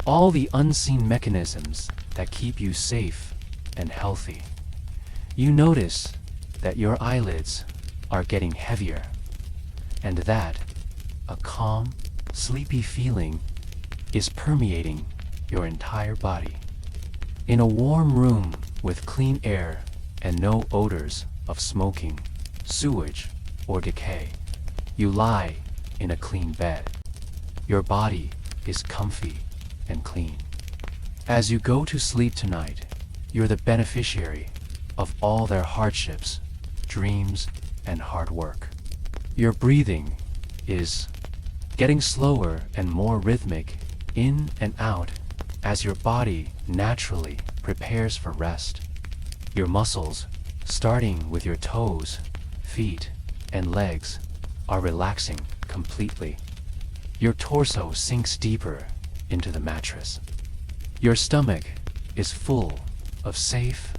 all the unseen mechanisms that keep you safe and healthy, you notice that your eyelids are getting heavier, and that a calm, sleepy feeling is permeating your entire body. In a warm room with clean air and no odors of smoking, sewage, or decay, you lie in a clean bed. Your body is comfy and clean. As you go to sleep tonight, you're the beneficiary of all their hardships, dreams, and hard work. Your breathing is getting slower and more rhythmic in and out as your body naturally prepares for rest. Your muscles, starting with your toes, feet, and legs, are relaxing completely. Your torso sinks deeper into the mattress. Your stomach is full of safe,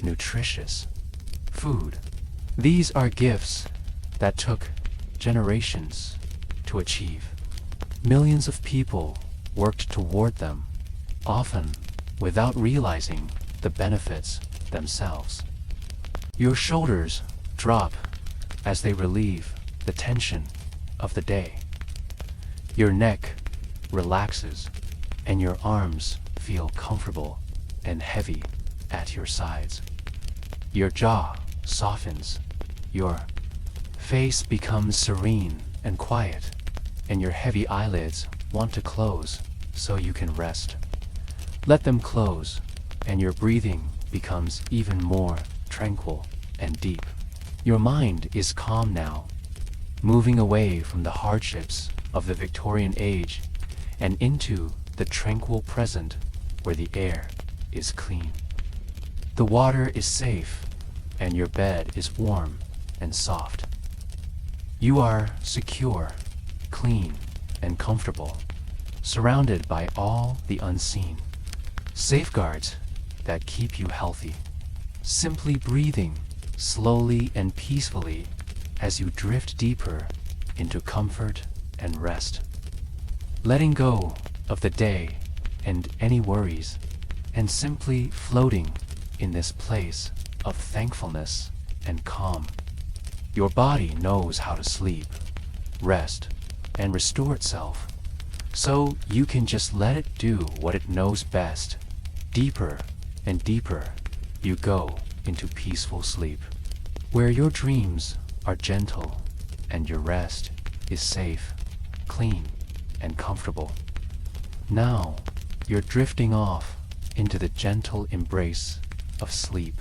nutritious food. These are gifts that took generations to achieve. Millions of people worked toward them, often without realizing the benefits themselves. Your shoulders drop as they relieve the tension of the day. Your neck relaxes, and your arms feel comfortable and heavy at your sides. Your jaw softens, your face becomes serene and quiet, and your heavy eyelids want to close so you can rest. Let them close, and your breathing becomes even more tranquil and deep. Your mind is calm now, moving away from the hardships of the Victorian age and into the tranquil present where the air is clean. The water is safe, and your bed is warm and soft. You are secure, clean, and comfortable, surrounded by all the unseen safeguards that keep you healthy. Simply breathing slowly and peacefully as you drift deeper into comfort and rest, letting go of the day and any worries, and simply floating in this place of thankfulness and calm. Your body knows how to sleep, rest, and restore itself, so you can just let it do what it knows best. Deeper and deeper you go into peaceful sleep, where your dreams are gentle and your rest is safe, clean, and comfortable. Now you're drifting off into the gentle embrace of sleep.